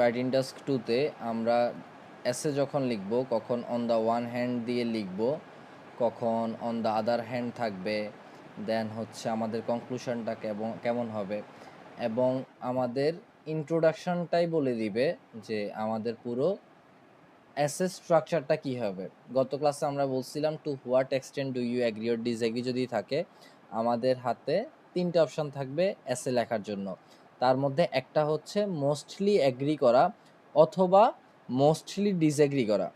Writing task টুতে আমরা এসে যখন লিখব কখন অন দ্য ওয়ান হ্যান্ড দিয়ে লিখব, কখন অন দ্য আদার হ্যান্ড থাকবে, দেন হচ্ছে আমাদের কনক্লুশনটা কেমন হবে, এবং আমাদের ইন্ট্রোডাকশনটাই বলে দিবে যে আমাদের পুরো এসে স্ট্রাকচারটা কী হবে। গত ক্লাসে আমরা বলছিলাম to what extent do you agree or disagree যদি থাকে, আমাদের হাতে তিনটে অপশান থাকবে এসে লেখার জন্য। তার মধ্যে একটা হচ্ছে মোস্টলি অ্যাগ্রি করা অথবা মোস্টলি ডিসঅ্যাগ্রি করা।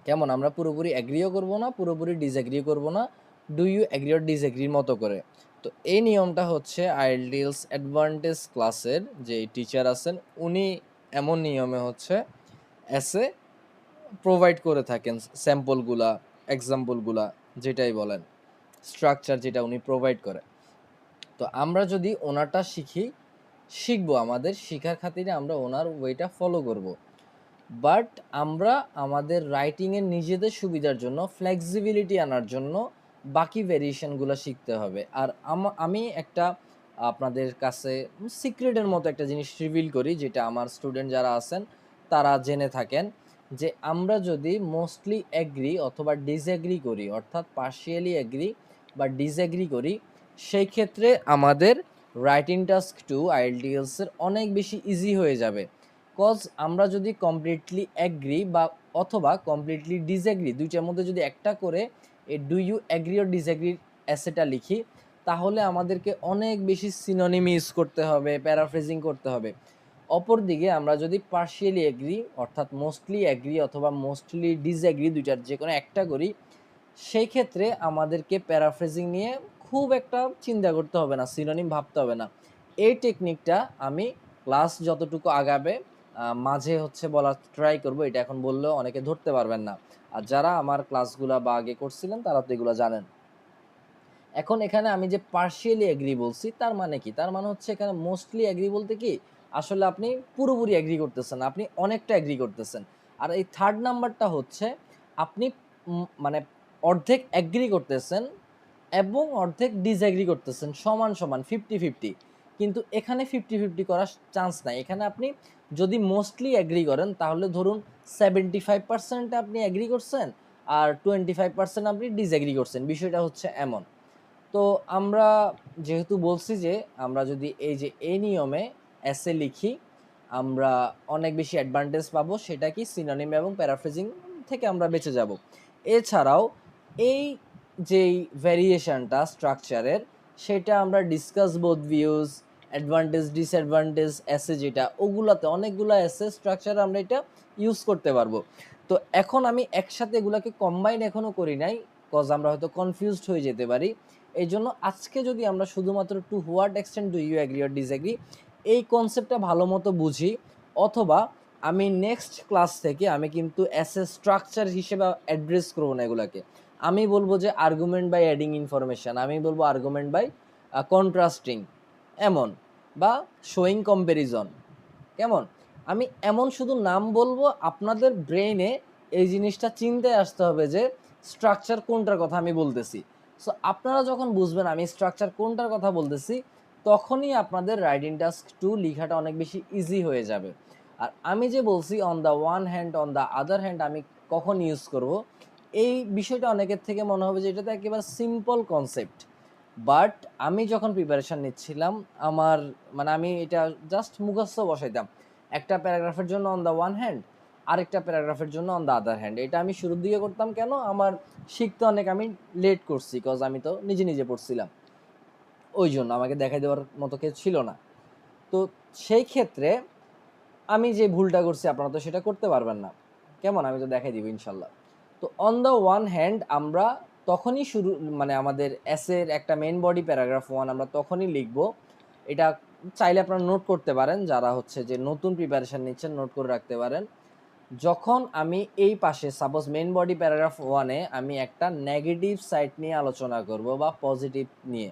কেমন, আমরা পুরোপুরি অ্যাগ্রিও করব না, পুরোপুরি ডিসঅ্যাগ্রিও করব না, ডু ইউ অ্যাগ্রি অর ডিসঅ্যাগ্রির মতো করে। তো এই নিয়মটা হচ্ছে আইএলটিএলস অ্যাডভান্টেজ ক্লাসের যে টিচার আছেন উনি এমন নিয়মে হচ্ছে এসে প্রোভাইড করে থাকেন, স্যাম্পলগুলা, এক্সাম্পলগুলা, যেটাই বলেন, স্ট্রাকচার যেটা উনি প্রোভাইড করে। তো আমরা যদি ওনারটা শিখবো, আমাদের শিখার খাতিরে আমরা ওনার ওয়েটা ফলো করব। বাট আমরা আমাদের রাইটিংয়ের নিজেদের সুবিধার জন্য, ফ্লেক্সিবিলিটি আনার জন্য বাকি ভেরিয়েশনগুলো শিখতে হবে। আর আমি একটা আপনাদের কাছে সিক্রেটের মতো একটা জিনিস রিভিল করি, যেটা আমার স্টুডেন্ট যারা আছেন তারা জেনে থাকেন, যে আমরা যদি মোস্টলি অ্যাগ্রি অথবা ডিসঅ্যাগ্রি করি, অর্থাৎ পার্শিয়ালি অ্যাগ্রি বা ডিসঅ্যাগ্রি করি, সেই ক্ষেত্রে আমাদের রাইটিং টাস্ক টু আইএলটিএলসের অনেক বেশি ইজি হয়ে যাবে। কজ আমরা যদি কমপ্লিটলি অ্যাগ্রি বা অথবা কমপ্লিটলি ডিসঅ্যাগ্রি, দুইটার মধ্যে যদি একটা করে এই ডু ইউ অ্যাগ্রি অর ডিসঅ্যাগ্রির অ্যাসেটা লিখি, তাহলে আমাদেরকে অনেক বেশি সিনোনিম ইউজ করতে হবে, প্যারাফ্রেজিং করতে হবে। অপরদিকে আমরা যদি পার্শিয়ালি অ্যাগ্রি অর্থাৎ মোস্টলি অ্যাগ্রি অথবা মোস্টলি ডিসঅ্যাগ্রি, দুইটার যে কোনো একটা করি, সেই ক্ষেত্রে আমাদেরকে প্যারাফ্রেজিং নিয়ে খুব একটা চিন্তা করতে হবে না, সিনোনিম ভাবতে হবে না। এই টেকনিকটা আমি ক্লাস যতটুকু আগাবে মাঝে হচ্ছে বলার ট্রাই করব। এটা এখন বললেও অনেকে ধরতে পারবেন না, আর যারা আমার ক্লাসগুলা বা আগে করছিলেন তারা তো এগুলো জানেন। এখন এখানে আমি যে পার্শিয়ালি এগ্রি বলছি, তার মানে কি? তার মানে হচ্ছে এখানে মোস্টলি এগ্রি বলতে কি, আসলে আপনি পুরোপুরি এগ্রি করতেছেন, আপনি অনেকটা এগ্রি করতেছেন। আর এই থার্ড নাম্বারটা হচ্ছে আপনি মানে অর্ধেক এগ্রি করতেছেন এবং অর্ধেক ডিসএগ্রি করতেছেন, সমান সমান 50-50। কিন্তু এখানে 50-50 করার চান্স নাই। এখানে আপনি যদি মোস্টলি এগ্রি করেন, তাহলে ধরুন 75% আপনি এগ্রি করছেন আর 25% আপনি ডিসএগ্রি করছেন। বিষয়টা হচ্ছে এমন। তো আমরা যেহেতু বলছি যে আমরা যদি এই যে এই নিয়মে এসে লিখি, আমরা অনেক বেশি অ্যাডভান্টেজ পাবো। সেটা কি, সিনোনিম এবং প্যারাফ্রেজিং থেকে আমরা বেঁচে যাব। এছাড়াও এই যেই ভ্যারিয়েশনটা স্ট্রাকচারের, সেটা আমরা discuss both views, advantage disadvantage এসে যেটা, ওগুলাতে অনেকগুলো এসে স্ট্রাকচার আমরা এটা ইউজ করতে পারবো। তো এখন আমি একসাথে এগুলাকে কম্বাইন এখনো করি নাই, কজ আমরা হয়তো কনফিউজড হয়ে যেতে পারি। এই জন্য আজকে যদি আমরা শুধুমাত্র to what extent do you agree or disagree এই কনসেপ্টটা ভালো মতো বুঝি, অথবা আমি নেক্সট ক্লাস থেকে আমি কিন্তু এসে স্ট্রাকচার হিসেবে অ্যাড্রেস করবো না এগুলাকে। আমি বলবো যে আর্গুমেন্ট বাই অ্যাডিং ইনফরমেশান, আমি বলবো আর্গুমেন্ট বাই কন্ট্রাস্টিং, এমন, বা শোয়িং কম্প্যারিজন, কেমন, আমি এমন শুধু নাম বলবো। আপনাদের ব্রেইনে এই জিনিসটা চিন্তায় আসতে হবে যে স্ট্রাকচার কোনটার কথা আমি বলতেছি। সো আপনারা যখন বুঝবেন আমি স্ট্রাকচার কোনটার কথা বলতেছি, তখনই আপনাদের রাইটিং টাস্ক টু লেখাটা অনেক বেশি ইজি হয়ে যাবে। আর আমি যে বলছি on the one hand on the other hand আমি কখন ইউজ করব, এই বিষয়টা অনেকের থেকে মনে হবে যে এটা তো একেবারে সিম্পল কনসেপ্ট। বাট আমি যখন প্রিপারেশান নিচ্ছিলাম, আমার মানে আমি এটা জাস্ট মুখস্থ বসাইতাম, একটা প্যারাগ্রাফের জন্য অন দ্য ওয়ান হ্যান্ড, আরেকটা প্যারাগ্রাফের জন্য অন দ্য আদার হ্যান্ড। এটা আমি শুরুর দিকে করতাম কেন, আমার শিখতে অনেক আমি লেট করছি, কজ আমি তো নিজে নিজে পড়ছিলাম, ওই জন্য আমাকে দেখাই দেওয়ার মতো কেউ ছিল না। তো সেই ক্ষেত্রে আমি যে ভুলটা করছি আপনারা তো সেটা করতে পারবেন না, কেমন, আমি তো দেখাই দিব ইনশাল্লাহ। তো অন দ্য ওয়ান হ্যান্ড আমরা তখনই শুরু, মানে আমাদের এসের একটা মেন বডি প্যারাগ্রাফ 1 আমরা তখনই লিখব। এটা চাইলে আপনারা নোট করতে পারেন, যারা হচ্ছে যে নতুন প্রিপারেশান নিচ্ছেন নোট করে রাখতে পারেন। যখন আমি এই পাশে সাপোজ মেন বডি প্যারাগ্রাফ 1-এ আমি একটা নেগেটিভ সাইড নিয়ে আলোচনা করব বা পজিটিভ নিয়ে,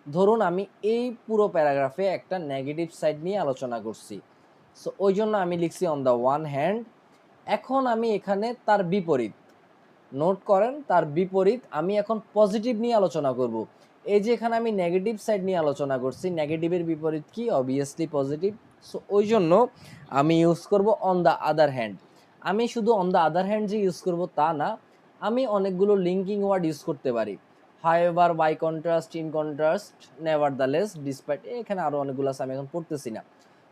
ধরুন আমি এই পুরো প্যারাগ্রাফে একটা নেগেটিভ সাইড নিয়ে আলোচনা করছি, সো ওই জন্য আমি লিখছি অন দ্য ওয়ান হ্যান্ড। এখন আমি এখানে তার বিপরীত, নোট করেন, তার বিপরীত আমি এখন পজিটিভ নিয়ে আলোচনা করব। এই যে এখানে আমি নেগেটিভ সাইড নিয়ে আলোচনা করছি, নেগেটিভের বিপরীত কি? Obviously positive. সো ওই জন্য আমি ইউজ করব অন দ্য আদার হ্যান্ড। আমি শুধু অন দ্য আদার হ্যান্ড যে ইউজ করব তা না, আমি অনেকগুলো লিঙ্কিং ওয়ার্ড ইউজ করতে পারি। However, by contrast, in contrast, nevertheless, despite, এখানে আরও অনেকগুলো আছে, আমি এখন পড়তেছি না।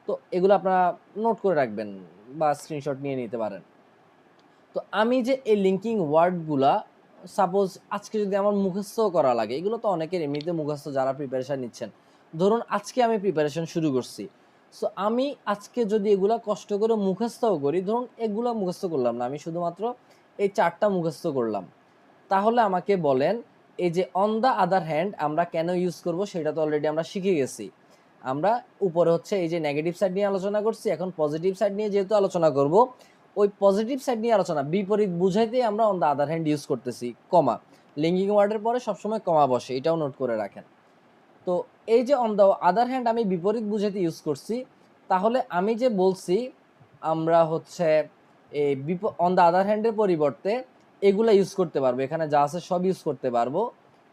তো এগুলো আপনারা নোট করে রাখবেন বা স্ক্রিনশট নিয়ে নিতে পারেন। তো আমি যে এই লিঙ্কিং ওয়ার্ডগুলা সাপোজ আজকে যদি আমার মুখস্থ করা লাগে, এগুলো তো অনেকের এমনিতে মুখস্থ যারা প্রিপারেশান নিচ্ছেন, ধরুন আজকে আমি প্রিপারেশান শুরু করছি, সো আমি আজকে যদি এগুলা কষ্ট করে মুখস্থও করি, ধরুন এগুলো মুখস্থ করলাম না, আমি শুধুমাত্র এই 4টা মুখস্থ করলাম, তাহলে আমাকে বলেন এই যে অন দ্য আদার হ্যান্ড আমরা কেন ইউজ করব সেটা তো অলরেডি আমরা শিখে গেছি। আমরা উপরে হচ্ছে এই যে নেগেটিভ সাইড নিয়ে আলোচনা করছি, এখন পজিটিভ সাইড নিয়ে যেহেতু আলোচনা করব, ওই পজিটিভ সাইড নিয়ে আলোচনা বিপরীত বুঝাইতে আমরা on the other hand use করতেছি, কমা, লিঙ্কিং ওয়ার্ডের পরে সবসময় কমা বসে, এটাও নোট করে রাখেন। তো এই যে অন দ্য আদার হ্যান্ড আমি বিপরীত বুঝাইতে ইউজ করছি, তাহলে আমি যে বলছি আমরা হচ্ছে এই অন দ্য আদার হ্যান্ডের পরিবর্তে এগুলা ইউজ করতে পারবো, এখানে যা আছে সব ইউজ করতে পারবো,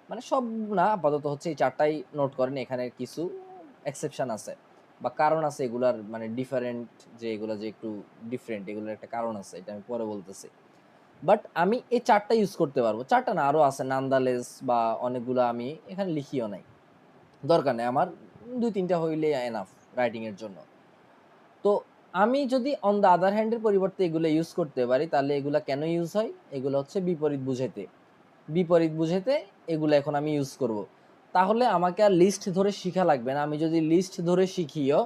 মানে সব না, আপাতত হচ্ছে এই 4টাই নোট করেন, এখানে কিছু এক্সেপশন আছে বা কারণ আছে এগুলার, মানে ডিফারেন্ট, যে এগুলা যে একটু ডিফারেন্ট, এগুলোর একটা কারণ আছে, এটা আমি পরে বলতেছি। বাট আমি এই 4টা ইউজ করতে পারবো, 4টা না আরও আছে, নান্দালেস বা অনেকগুলো আমি এখানে লিখিও নাই, দরকার নেই আমার, 2-3টা হইলে এনাফ রাইটিংয়ের জন্য। তো আমি যদি অন দ্য আদার হ্যান্ডের পরিবর্তে এগুলো ইউজ করতে পারি, তাহলে এগুলা কেন ইউজ হয়? এগুলো হচ্ছে বিপরীত বুঝাইতে, বিপরীত বুঝাইতে এগুলো এখন আমি ইউজ করব। তাহলে আমাকে আর লিস্ট ধরে শিখা লাগবে না, আমি যদি লিস্ট ধরে শিখিও,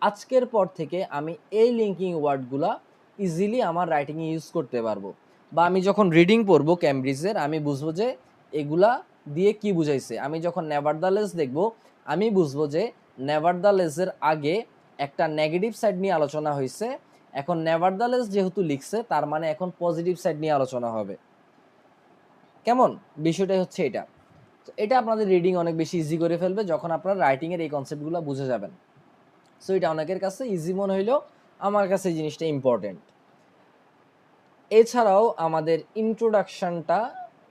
আজকের পর থেকে আমি এই লিঙ্কিং ওয়ার্ডগুলা ইজিলি আমার রাইটিংয়ে ইউজ করতে পারবো, বা আমি যখন রিডিং পড়বো ক্যামব্রিজের, আমি বুঝবো যে এগুলা দিয়ে কি বুঝাইছে। আমি যখন নেভারদালেস দেখবো, আমি বুঝবো যে নেভারদালেসের আগে একটা নেগেটিভ সাইড নিয়ে আলোচনা হয়েছে, এখন নেভারদালেস যেহেতু লিখছে তার মানে এখন পজিটিভ সাইড নিয়ে আলোচনা হবে। কেমন? বিষয়টাই হচ্ছে এটা। তো এটা আপনাদের রিডিং অনেক বেশি ইজি করে ফেলবে যখন আপনারা রাইটিংয়ের এই কনসেপ্টগুলো বুঝে যাবেন। সো এটা অনেকের কাছে ইজি মনে হইলেও আমার কাছে এই জিনিসটা ইম্পর্টেন্ট। এছাড়াও আমাদের ইন্ট্রোডাকশনটা,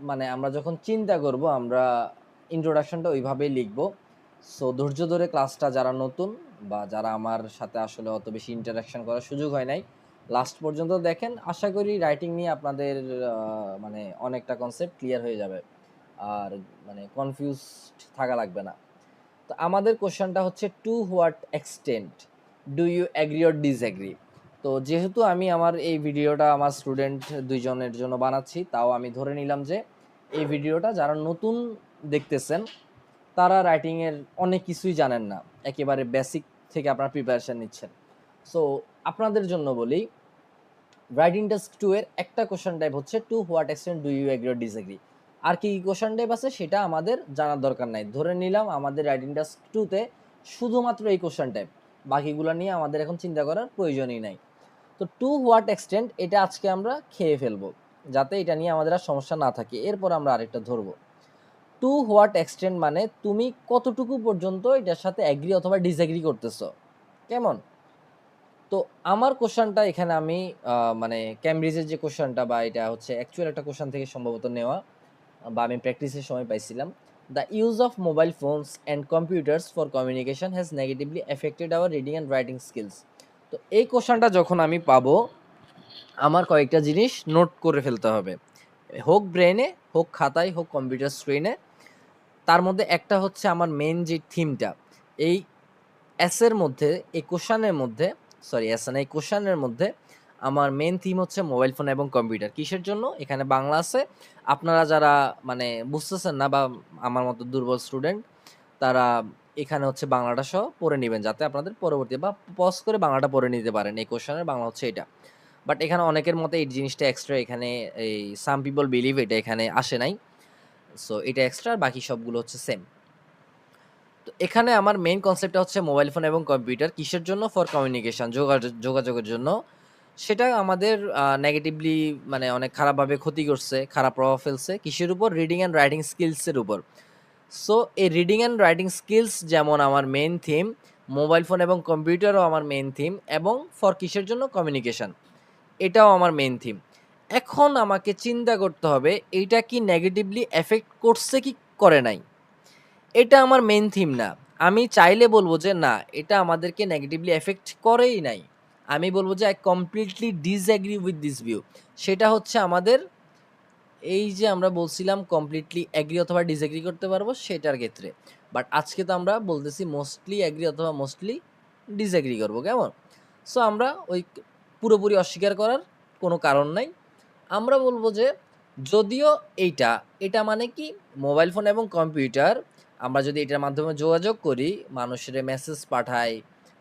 মানে আমরা যখন চিন্তা করব, আমরা ইন্ট্রোডাকশনটা ওইভাবেই লিখব। সো ধৈর্য ধরে ক্লাসটা যারা নতুন বা যারা আমার সাথে আসলে অত বেশি ইন্টারাকশন করার সুযোগ হয় নাই, লাস্ট পর্যন্ত দেখেন, আশা করি রাইটিং নিয়ে আপনাদের মানে অনেকটা কনসেপ্ট ক্লিয়ার হয়ে যাবে, আর মানে কনফিউজড থাকা লাগবে না। তো আমাদের কোশ্চেনটা হচ্ছে to what extent do you agree or disagree. তো যেহেতু আমি আমার এই ভিডিওটা আমার স্টুডেন্ট 2জনের জন্য বানাচ্ছি, তাও আমি ধরে নিলাম যে এই ভিডিওটা যারা নতুন দেখতেছেন তারা রাইটিংয়ের অনেক কিছুই জানেন না, একেবারে বেসিক থেকে আপনারা প্রিপারেশান নিচ্ছেন। সো আপনাদের জন্য বলি, রাইটিং টাস্ক 2 এর একটা কোশ্চেন টাইপ হচ্ছে to what extent do you agree or disagree. আর কি কোশ্চেন টাইপ আছে সেটা আমাদের জানার দরকার নাই, ধরে নিলাম আমাদের রাইটিং টাস্ক 2 তে শুধুমাত্র এই কোশ্চেন টাইপ, বাকিগুলো নিয়ে আমাদের এখন চিন্তা করার প্রয়োজনই নাই। তো টু হোয়াট এক্সটেন্ট এটা আজকে আমরা খেয়ে ফেলবো, যাতে এটা নিয়ে আমাদের আর সমস্যা না থাকে, এরপর আমরা আরেকটা ধরবো। টু হোয়াট এক্সটেন্ট মানে তুমি কতটুকু পর্যন্ত এটার সাথে অ্যাগ্রি অথবা ডিসএগ্রি করতেছো, কেমন? তো আমার কোশ্চেনটা এখানে আমি মানে ক্যামব্রিজের যে কোশ্চেনটা, বা এটা হচ্ছে অ্যাকচুয়াল একটা কোশ্চেন থেকে সম্ভবত নেওয়া, বা আমি প্র্যাকটিসের সময় পাইছিলাম। The use of mobile phones and computers for communication has negatively affected our reading and writing skills. তো এই কোশ্চেনটা যখন আমি পাবো, আমার কয়েকটা জিনিস নোট করে ফেলতে হবে, হোক ব্রেনে, হোক খাতায়, হোক কম্পিউটার স্ক্রিনে। তার মধ্যে একটা হচ্ছে আমার মেন যে থিমটা, এই এসের মধ্যে, এই কোশ্চানের মধ্যে, সরি এস না, এই কোশ্চানের মধ্যে আমার মেন থিম হচ্ছে মোবাইল ফোন এবং কম্পিউটার। কিসের জন্য? এখানে বাংলা আছে, আপনারা যারা মানে বুঝতেছেন না বা আমার মতো দুর্বল স্টুডেন্ট, তারা এখানে হচ্ছে বাংলাটা সহ পড়ে নেবেন, যাতে আপনাদের পরবর্তী বা পজ করে বাংলাটা পড়ে নিতে পারেন। এই কোশ্চানের বাংলা হচ্ছে এটা। বাট এখানে অনেকের মতে এই জিনিসটা এক্সট্রা, এখানে এই সাম পিপল বিলিভ এটা এখানে আসে নাই, সো এটা এক্সট্রা, বাকি সবগুলো হচ্ছে সেম। তো এখানে আমার মেইন কনসেপ্টটা হচ্ছে মোবাইল ফোন এবং কম্পিউটার কিসের জন্য? ফর কমিউনিকেশন, যোগাযোগের জন্য। সেটা আমাদের নেগেটিভলি মানে অনেক খারাপভাবে ক্ষতি করছে, খারাপ প্রভাব ফেলছে কিসের উপর? রিডিং অ্যান্ড রাইটিং স্কিলসের উপর। সো এই রিডিং অ্যান্ড রাইটিং স্কিলস যেমন আমার মেইন থিম, মোবাইল ফোন এবং কম্পিউটারও আমার মেইন থিম, এবং ফর কিসের জন্য? কমিউনিকেশন, এটাও আমার মেইন থিম। এখন আমাকে চিন্তা করতে হবে এইটা কি নেগেটিভলি এফেক্ট করছে কি করে নাই। এটা আমার মেইন থিম না। আমি চাইলে বলব যে না, এটা আমাদেরকে নেগেটিভলি এফেক্ট করেই নাই। আমি বলব যে I completely disagree with this view। সেটা হচ্ছে আমাদের এই যে আমরা বলছিলাম কমপ্লিটলি এগ্রি অথবা ডিসএগ্রি করতে পারবো সেটার ক্ষেত্রে। বাট আজকে তো আমরা বলতেছি মোস্টলি এগ্রি অথবা মোস্টলি ডিসএগ্রি করব, কেমন? সো আমরা ওই পুরোপুরি অস্বীকার করার কোনো কারণ নাই। আমরা বলবো যে যদিও এটা মানে কি মোবাইল ফোন এবং কম্পিউটার আমরা যদি এটার মাধ্যমে যোগাযোগ করি, মানুষের মেসেজ পাঠাই,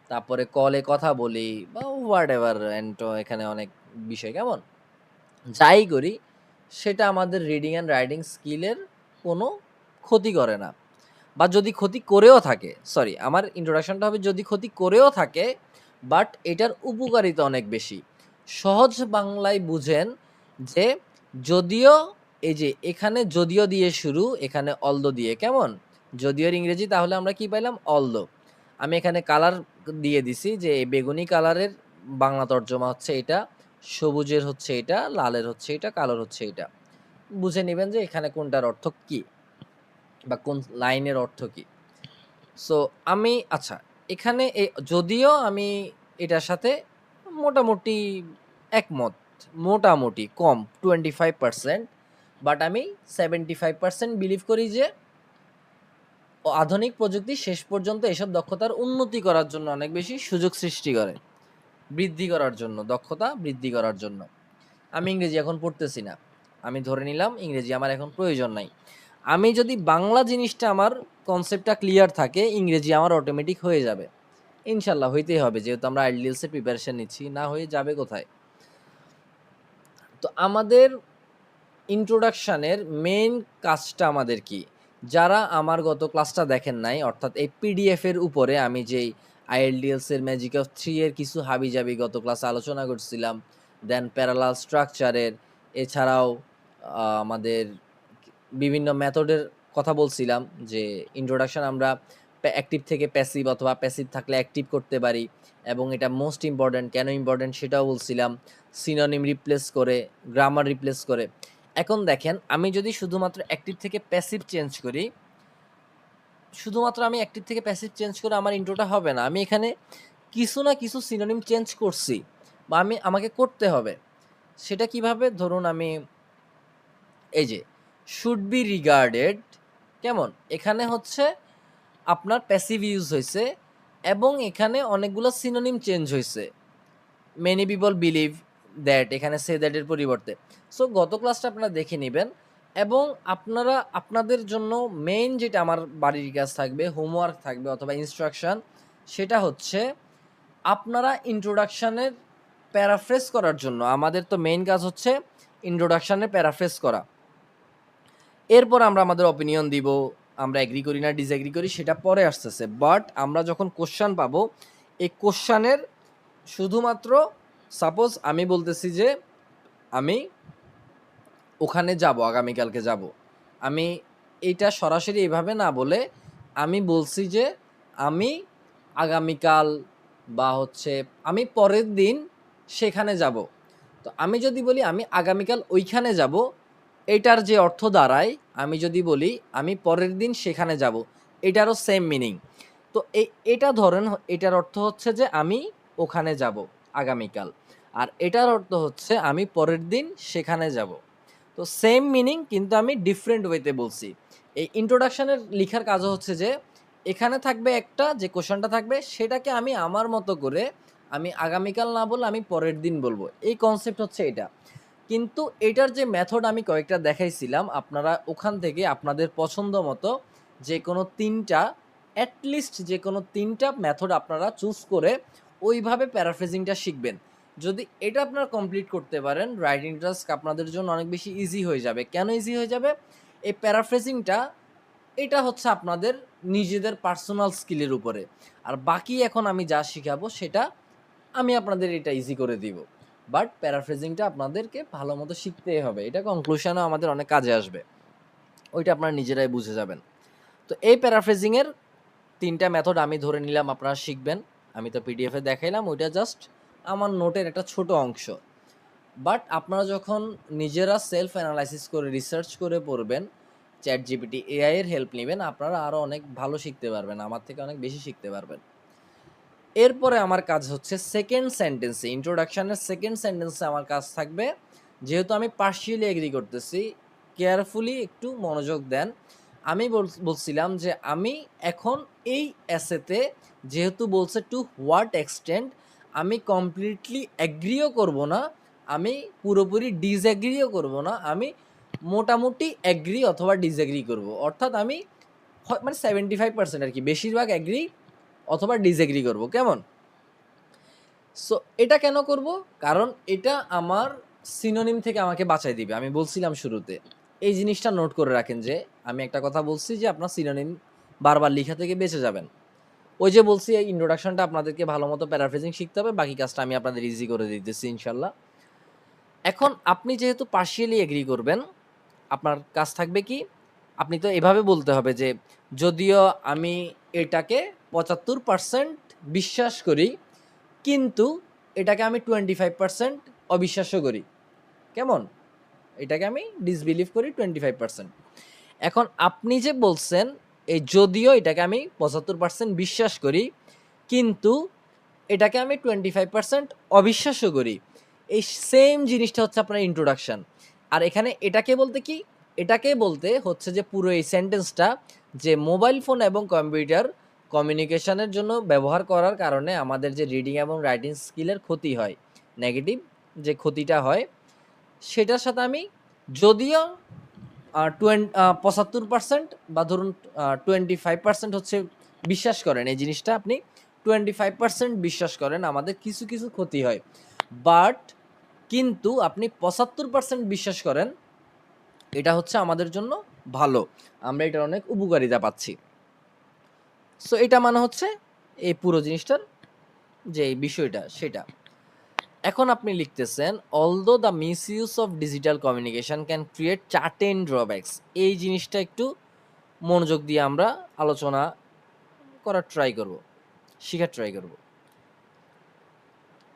তারপরে কলে কথা বলি বা হোয়াট এভার এন্ড এখানে অনেক বিষয়, কেমন? যাই করি সেটা আমাদের রিডিং অ্যান্ড রাইটিং স্কিলের কোনো ক্ষতি করে না। বা যদি ক্ষতি করেও থাকে, সরি আমার ইন্ট্রোডাকশনটা হবে যদি ক্ষতি করেও থাকে, বাট এটার উপকারিতা অনেক বেশি। সহজ বাংলায় বুঝেন যে যদিও এই যে এখানে যদিও দিয়ে শুরু, এখানে অলদো দিয়ে, কেমন? যদিওর ইংরেজি তাহলে আমরা কি পাইলাম? অলদো। আমি এখানে কালার দিয়ে দিছি যে বেগুনি কালারের বাংলা তর্জমা হচ্ছে এটা, সবুজের হচ্ছে এটা, লালের হচ্ছে এটা, কালোর হচ্ছে এটা। বুঝে নেবেন যে এখানে কোনটার অর্থ কি বা কোন লাইনের অর্থ কি। সো আমি আচ্ছা, এখানে যদিও আমি এটার সাথে মোটামুটি একমত, মোটামুটি কম 25%, বাট আমি 75% বিলিভ করি যে আধুনিক প্রযুক্তি শেষ পর্যন্ত এসব দক্ষতার উন্নতি করার জন্য অনেক বেশি সুযোগ সৃষ্টি করে, বৃদ্ধি করার জন্য, দক্ষতা বৃদ্ধি করার জন্য। আমি ইংরেজি এখন পড়তেছি না, আমি ধরে নিলাম ইংরেজি আমার এখন প্রয়োজন নাই। আমি যদি বাংলা জিনিসটা আমার কনসেপ্টটা ক্লিয়ার থাকে, ইংরেজি আমার অটোমেটিক হয়ে যাবে, ইনশাল্লাহ হইতেই হবে, যেহেতু আমরা আইএলটিএস এর প্রিপারেশন নিচ্ছি, না হয়ে যাবে কোথায়? তো আমাদের ইন্ট্রোডাকশানের মেইন কাজটা আমাদের কি? যারা আমার গত ক্লাসটা দেখেন নাই, অর্থাৎ এই পিডিএফ এর উপরে আমি যেই আইএলটিএস এর ম্যাজিক অফ 3 এর কিছু হাবিজাবি গত ক্লাসে আলোচনা করছিলাম, দেন প্যারালাল স্ট্রাকচারের, এছাড়াও আমাদের বিভিন্ন মেথডের কথা বলছিলাম যে ইন্ট্রোডাকশন আমরা অ্যাক্টিভ থেকে প্যাসিভ অথবা প্যাসিভ থাকলে অ্যাক্টিভ করতে পারি, এবং এটা মোস্ট ইম্পর্ট্যান্ট, কেন ইম্পর্ট্যান্ট সেটাও বলছিলাম, সিনোনিম রিপ্লেস করে, গ্রামার রিপ্লেস করে। এখন দেখেন আমি যদি শুধুমাত্র অ্যাক্টিভ থেকে প্যাসিভ চেঞ্জ করি, শুধুমাত্র আমি অ্যাক্টিভ থেকে প্যাসিভ চেঞ্জ করে আমার ইন্ট্রোটা হবে না, আমি এখানে কিছু না কিছু সিনোনিম চেঞ্জ করছি বা আমাকে করতে হবে। সেটা কিভাবে? ধরুন আমি এই যে শুড বি রিগার্ডেড, কেমন? এখানে হচ্ছে আপনার প্যাসিভ ইউজ হয়েছে এবং এখানে অনেকগুলো সিনোনিম চেঞ্জ হয়েছে। মেনি পিপল বিলিভ দ্যাট, এখানে সে দ্যাটের পরিবর্তে। সো গত ক্লাসটা আপনারা দেখে নেবেন, এবং আপনারা আপনাদের জন্য মেইন যেটা আমার বাড়ির কাজ থাকবে, হোমওয়ার্ক থাকবে অথবা ইনস্ট্রাকশন, সেটা হচ্ছে আপনারা ইন্ট্রোডাকশানের প্যারাফ্রেজ করার জন্য, আমাদের তো মেইন কাজ হচ্ছে ইন্ট্রোডাকশানের প্যারাফ্রেজ করা। এরপর আমরা আমাদের অপিনিয়ন দিব, আমরা এগ্রি করি না ডিসএগ্রি করি সেটা পরে আসতেছে। বাট আমরা যখন কোশ্চান পাবো, এই কোশ্চানের শুধুমাত্র সাপোজ আমি বলতেছি যে আমি ওখানে যাব, আগামীকালকে যাব, আমি এইটা সরাসরি এভাবে না বলে আমি বলছি যে আমি আগামীকাল বা হচ্ছে আমি পরের দিন সেখানে যাব। তো আমি যদি বলি আমি আগামীকাল ওইখানে যাব, এটার যে অর্থ দাঁড়ায়, আমি যদি বলি আমি পরের দিন সেখানে যাব, এটারও সেম মিনিং। তো এটা ধরেন এটার অর্থ হচ্ছে যে আমি ওখানে যাব আগামীকাল, আর এটার অর্থ হচ্ছে আমি পরের দিন সেখানে যাব। তো সেম মিনিং কিন্তু আমি ডিফারেন্ট ওয়েতে বলছি। এই ইন্ট্রোডাকশনের লিখার কাজও হচ্ছে যে এখানে থাকবে একটা যে কোশ্চেনটা থাকবে, সেটাকে আমি আমার মতো করে আমি আগামীকাল না বলে আমি পরের দিন বলবো, এই কনসেপ্ট হচ্ছে এটা। কিন্তু এটার যে মেথড আমি কয়েকটা দেখাইছিলাম, আপনারা ওখান থেকে আপনাদের পছন্দ মতো যে কোনো তিনটা, অ্যাটলিস্ট যে কোনো তিনটা মেথড আপনারা চুজ করে ওইভাবে প্যারাফ্রেজিংটা শিখবেন। যদি এটা আপনারা কমপ্লিট করতে পারেন, রাইটিং টাস্ক আপনাদের জন্য অনেক বেশি ইজি হয়ে যাবে। কেন ইজি হয়ে যাবে? এই প্যারাফ্রেজিংটা, এটা হচ্ছে আপনাদের নিজেদের পার্সোনাল স্কিলের উপরে। আর বাকি এখন আমি যা শিখাবো সেটা আমি আপনাদের এটা ইজি করে দিব। বাট প্যারাফ্রেজিংটা আপনাদেরকে ভালো মতো শিখতেই হবে, এটা কনক্লুশনেও আমাদের অনেক কাজে আসবে, ওইটা আপনারা নিজেরাই বুঝে যাবেন। তো এই প্যারাফ্রেজিংয়ের তিনটা মেথড আমি ধরে নিলাম আপনারা শিখবেন। আমি তো পিডিএফে দেখাইলাম, ওইটা জাস্ট আমার নোটের একটা ছোট অংশ। বাট আপনারা যখন নিজেরা সেলফ অ্যানালাইসিস করে রিসার্চ করে পড়বেন, ChatGPT AI এর হেল্প নিবেন, আপনারা আরও অনেক ভালো শিখতে পারবেন, আমার থেকে অনেক বেশি শিখতে পারবেন। এরপরে আমার কাজ হচ্ছে সেকেন্ড সেন্টেন্সে, ইন্ট্রোডাকশনের সেকেন্ড সেন্টেন্সে আমার কাজ থাকবে, যেহেতু আমি পার্শিয়ালি এগ্রি করতেছি, কেয়ারফুলি একটু মনোযোগ দেন। আমি বলছিলাম যে আমি এখন এই এসেতে যেহেতু বলছে টু হোয়াট এক্সটেন্ট, আমি কমপ্লিটলি অ্যাগ্রিও করব না, আমি পুরোপুরি ডিসঅ্যাগ্রিও করব না, আমি মোটামুটি অ্যাগ্রি অথবা ডিসঅ্যাগ্রি করব। অর্থাৎ আমি মানে 75% আর কি, বেশিরভাগ অ্যাগ্রি অথবা ডিসএগ্রি করব। কেমন? সো এটা কেন করব? কারণ এটা আমার সিনোনিম থেকে আমাকে বাঁচায় দিবে। আমি বলছিলাম শুরুতে। এই জিনিসটা নোট করে রাখেন যে আমি একটা কথা বলছি যে আপনার সিনোনিম বারবার লিখা থেকে বেঁচে যাবেন। ওই যে বলছি এই ইন্ট্রোডাকশনটা আপনাদেরকে ভালোমতো প্যারাফ্রেজিং শিখতে হবে। বাকি কাজটা আমি আপনাদের ইজি করে দিতেছি ইনশাআল্লাহ। এখন আপনি যেহেতু পার্শিয়ালি এগ্রি করবেন, আপনার কাজ থাকবে কি? আপনি তো এভাবে বলতে হবে যে যদিও আমি এটাকে 75% বিশ্বাস করি, কিন্তু এটাকে আমি 25% অবিশ্বাসও করি। কেমন? এটাকে আমি ডিসবিলিভ করি 25%। এখন আপনি যে বলছেন এই যদিও এটাকে আমি 75% বিশ্বাস করি, কিন্তু এটাকে আমি 25% অবিশ্বাসও করি। এই সেম জিনিসটা হচ্ছে আপনার ইন্ট্রোডাকশন। আর এখানে এটাকে বলতে কি? এটাকে বলতে হচ্ছে যে পুরো এই সেন্টেন্সটা যে মোবাইল ফোন এবং কম্পিউটার কমিউনিকেশনের জন্য ব্যবহার করার কারণে আমাদের যে রিডিং এবং রাইটিং স্কিলের ক্ষতি হয়, নেগেটিভ যে ক্ষতিটা হয়, সেটার সাথে আমি যদিও 75% বা ধরুন 25% হচ্ছে বিশ্বাস করেন এই জিনিসটা, আপনি 25% বিশ্বাস করেন আমাদের কিছু কিছু ক্ষতি হয়, বাট কিন্তু আপনি 75% বিশ্বাস করেন এটা হচ্ছে আমাদের জন্য ভালো, আমরা এটার অনেক উপকারিতা পাচ্ছি। সো এটা মানে হচ্ছে এই পুরো জিনিসটার যে বিষয়টা সেটা। এখন আপনি লিখতেছেন although the misuse of digital communication can create certain drawbacks. এই জিনিসটা একটু মনোযোগ দিয়ে আমরা আলোচনা করার ট্রাই করব, শেখার ট্রাই করব।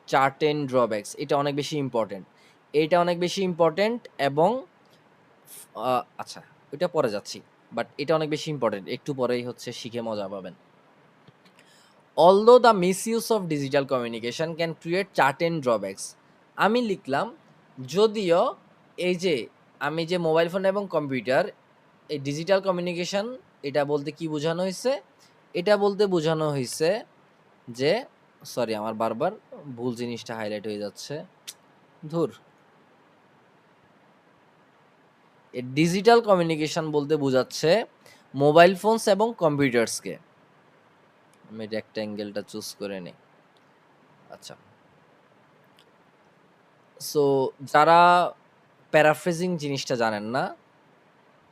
চার্টেন ড্রব্যাকস এটা অনেক বেশি ইম্পর্টেন্ট, এটা অনেক বেশি ইম্পর্টেন্ট এবং আচ্ছা ওইটা পরে যাচ্ছি, বাট এটা অনেক বেশি ইম্পর্টেন্ট, একটু পরেই হচ্ছে শিখে মজা পাবেন। Although the misuse of digital communication can create certain drawbacks, আমি লিখলাম যদিও এই যে আমি যে মোবাইল ফোন এবং কম্পিউটার এই ডিজিটাল কমিউনিকেশন, এটা বলতে কি বোঝানো হয়েছে? এটা বলতে বোঝানো হয়েছে যে সরি আমার বারবার ভুল জিনিসটা হাইলাইট হয়ে যাচ্ছে, ধুর। এই ডিজিটাল কমিউনিকেশন বলতে বোঝাচ্ছে মোবাইল ফোনস এবং কম্পিউটার্সকে। আমি রেক্ট্যাঙ্গেলটা চুজ করে নিই। আচ্ছা, সো যারা প্যারাফ্রেজিং জিনিসটা জানেন না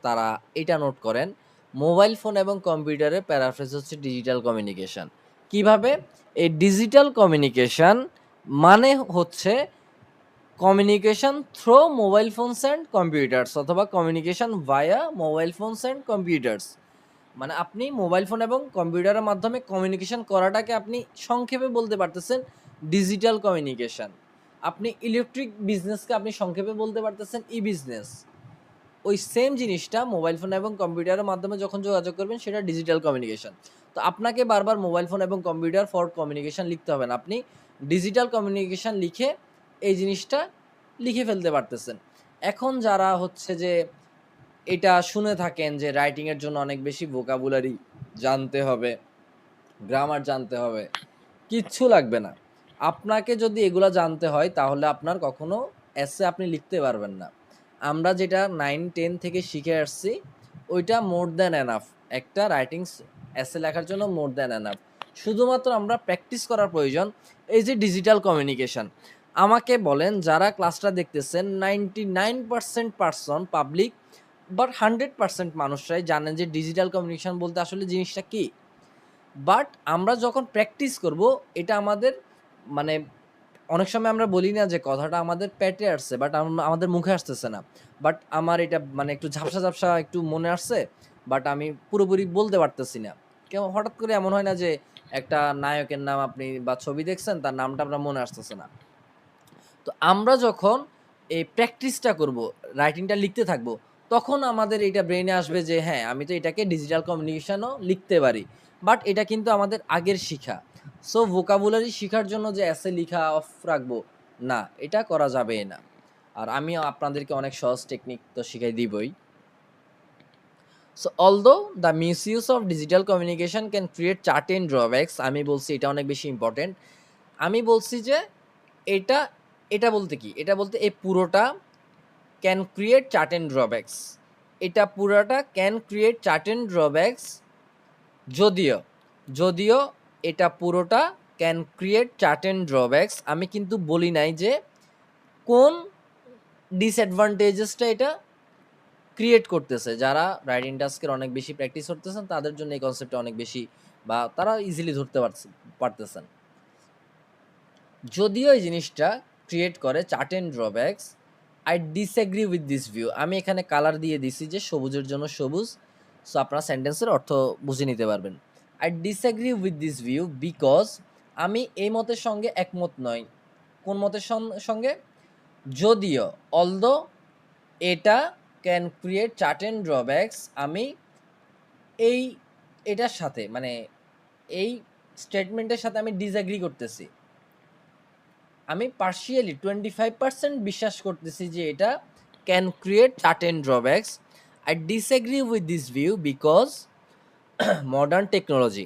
তারা এটা নোট করেন, মোবাইল ফোন এবং কম্পিউটারে প্যারাফ্রেজ হচ্ছে ডিজিটাল কমিউনিকেশন। কিভাবে? এই ডিজিটাল কমিউনিকেশন মানে হচ্ছে communication through mobile phones and computers অথবা communication via mobile phones and computers. মানে আপনি মোবাইল ফোন এবং কম্পিউটারের মাধ্যমে কমিউনিকেশন করাটাকে আপনি সংক্ষেপে বলতে পারতেছেন ডিজিটাল কমিউনিকেশন। আপনি ইলেকট্রিক বিজনেসকে আপনি সংক্ষেপে বলতে পারতেছেন ই বিজনেস। ওই সেম জিনিসটা মোবাইল ফোন এবং কম্পিউটারের মাধ্যমে যখন যোগাযোগ করবেন সেটা ডিজিটাল কমিউনিকেশন। তো আপনাকে বারবার মোবাইল ফোন এবং কম্পিউটার ফর কমিউনিকেশন লিখতে হবে না, আপনি ডিজিটাল কমিউনিকেশন লিখে এই জিনিসটা লিখে ফেলতে পারতেছেন। এখন যারা হচ্ছে যে এটা শুনে থাকেন যে রাইটিংয়ের জন্য অনেক বেশি ভোকাবুলারি জানতে হবে, গ্রামার জানতে হবে, কিচ্ছু লাগবে না। আপনাকে যদি এগুলা জানতে হয় তাহলে আপনার কখনো এসে আপনি লিখতে পারবেন না। আমরা যেটা 9-10 থেকে শিখে আসছি ওইটা মোর দ্যান এনাফ, একটা রাইটিংস এসে লেখার জন্য মোর দ্যান এনাফ। শুধুমাত্র আমরা প্র্যাকটিস করার প্রয়োজন। এই যে ডিজিটাল কমিউনিকেশন, আমাকে বলেন যারা ক্লাসটা দেখতেছেন 99% পার্সন পাবলিক বাট 100% মানুষরাই জানেন যে ডিজিটাল কমিউনিকেশন বলতে আসলে জিনিসটা কী। বাট আমরা যখন প্র্যাকটিস করব এটা আমাদের মানে অনেক সময় আমরা বলি না যে কথাটা আমাদের পেটে আসছে বাট আমাদের মুখে আসতেছে না, বাট আমার এটা মানে একটু ঝাপসা ঝাপসা একটু মনে আসছে, বাট আমি পুরোপুরি বলতে পারতেছি না। কেউ হঠাৎ করে এমন হয় না যে একটা নায়কের নাম আপনি বা ছবি দেখছেন তার নামটা আপনার মনে আসতেছে না। তো আমরা যখন এই প্র্যাকটিসটা করব, রাইটিংটা লিখতে থাকবো, তখন আমাদের এটা ব্রেইনে আসবে যে হ্যাঁ, আমি তো এটাকে ডিজিটাল কমিউনিকেশনও লিখতে পারি। বাট এটা কিন্তু আমাদের আগের শিখা। সো ভোকাবুলারি শিখার জন্য যে এসে লিখা অফ রাখবো, না, এটা করা যাবে না। আর আমিও আপনাদেরকে অনেক সহজ টেকনিক তো শিখাই দিবই। So although the misuse of digital communication can create certain drawbacks, আমি বলছি এটা অনেক বেশি ইম্পর্টেন্ট। আমি বলছি যে এটা এটা বলতে কি? এটা বলতে এই পুরোটা ক্যান ক্রিয়েট চার্টেন ড্রব্যাকস। এটা পুরাটা ক্যান ক্রিয়েট চার্টেন ড্রব্যাকস, যদিও যদিও এটা পুরোটা ক্যান ক্রিয়েট চার্টেন ড্রব্যাকস। আমি কিন্তু বলি নাই যে কোন ডিসঅ্যাডভান্টেজেসটা এটা ক্রিয়েট করতেছে। যারা রাইটিং টাস্কের অনেক বেশি প্র্যাকটিস করতেছেন তাদের জন্য এই কনসেপ্টটা অনেক বেশি, বা তারা ইজিলি ধরতে পারতেছেন। যদিও এই জিনিসটা ক্রিয়েট করে certain drawbacks, I disagree with this view. আমি এখানে কালার দিয়ে দিছি যে সবুজের জন্য সবুজ, সো আপনারা সেন্টেন্সের অর্থ বুঝে নিতে পারবেন। I disagree with this view because, আমি এই মতের সঙ্গে একমত নই। কোন মতের সঙ্গে? যদিও, অলদো এটা ক্যান ক্রিয়েট চার্টেন ড্রব্যাকস, আমি এই এটার সাথে মানে এই স্টেটমেন্টের সাথে আমি ডিসএগ্রি করতেছি। আমি পার্শিয়ালি 25% বিশ্বাস করতেছি যে এটা can create certain drawbacks. I disagree with this view because modern technology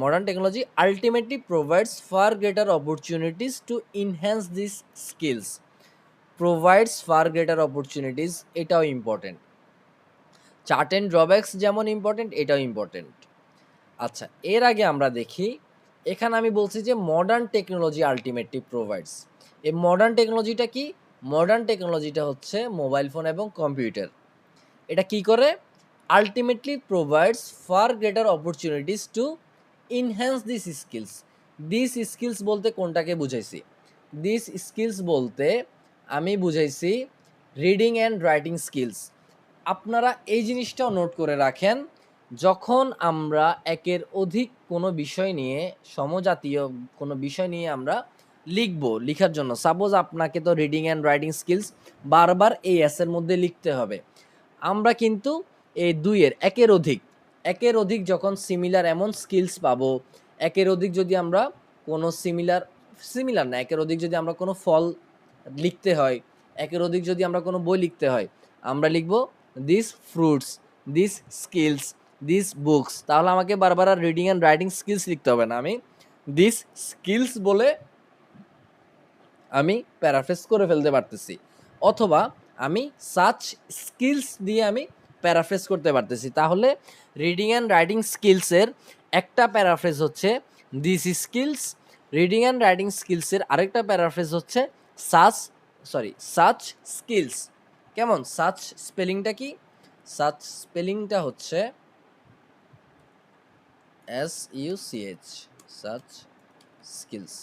modern technology ultimately provides far greater opportunities to enhance these skills. Provides far greater opportunities, এটাও ইম্পর্টেন্ট। চার্টেন ড্রব্যাকস যেমন important, এটাও important. আচ্ছা, এর আগে আমরা দেখি, এখানে আমি বলছি যে মডার্ন টেকনোলজি আলটিমেটলি প্রোভাইডস। এই মডার্ন টেকনোলজিটা কি? মডার্ন টেকনোলজিটা হচ্ছে মোবাইল ফোন এবং কম্পিউটার। এটা কি করে? Ultimately provides far greater opportunities to enhance this skills. This skills বলতে কোনটাকে বুঝাইছি? দিস স্কিলস বলতে আমি বুঝাইছি রিডিং অ্যান্ড রাইটিং স্কিলস। আপনারা এই জিনিসটাও নোট করে রাখেন, যখন আমরা একের অধিক কোনো বিষয় নিয়ে, সমজাতীয় কোনো বিষয় নিয়ে আমরা লিখার জন্য, সাপোজ আপনাকে তো রিডিং অ্যান্ড রাইটিং স্কিলস বারবার এই এসের মধ্যে লিখতে হবে। আমরা কিন্তু এই দুইয়ের একের অধিক যখন সিমিলার এমন স্কিলস পাবো, একের অধিক যদি আমরা কোনো সিমিলার না, একের অধিক যদি আমরা কোনো ফল লিখতে হয়, একের অধিক যদি আমরা কোনো বই লিখতে হয়, আমরা লিখবো this fruits, this skills, this books. তাহলে আমাকে বারবার are reading and writing skills লিখতে হবে না, আমি দিস স্কিলস বলে আমি প্যারাফ্রেজ করে ফেলতে পারতেছি, অথবা আমি সাচ স্কিলস দিয়ে আমি প্যারাফ্রেজ করতে পারতেছি। তাহলে রিডিং অ্যান্ড রাইটিং স্কিলসের একটা প্যারাফ্রেজ হচ্ছে this skills, reading and writing স্কিলসের আরেকটা প্যারাফ্রেজ হচ্ছে সাচ স্কিলস। কেমন? সাচ স্পেলিংটা কি? সাচ স্পেলিংটা হচ্ছে SUCH, সাচ স্কিলস।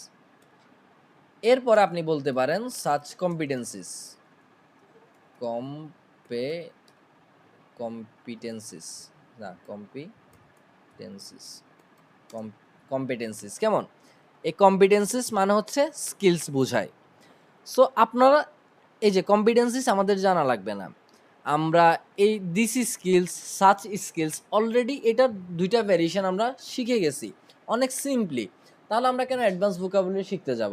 এরপর আপনি বলতে পারেন সাচ কম্পিটেন্সিস, কম্পিটেন্সিস। কেমন? এই কম্পিটেন্সিস মানে হচ্ছে স্কিলস বোঝায়। সো আপনারা এই যে কম্পিটেন্সিস আমাদের জানা লাগবে না, আমরা এই this skills, such skills already এটার দুইটা ভ্যারিয়েশন আমরা শিখে গেছি অনেক সিম্পলি। তাহলে আমরা কেন অ্যাডভান্স ভোকাবুলারি শিখতে যাব?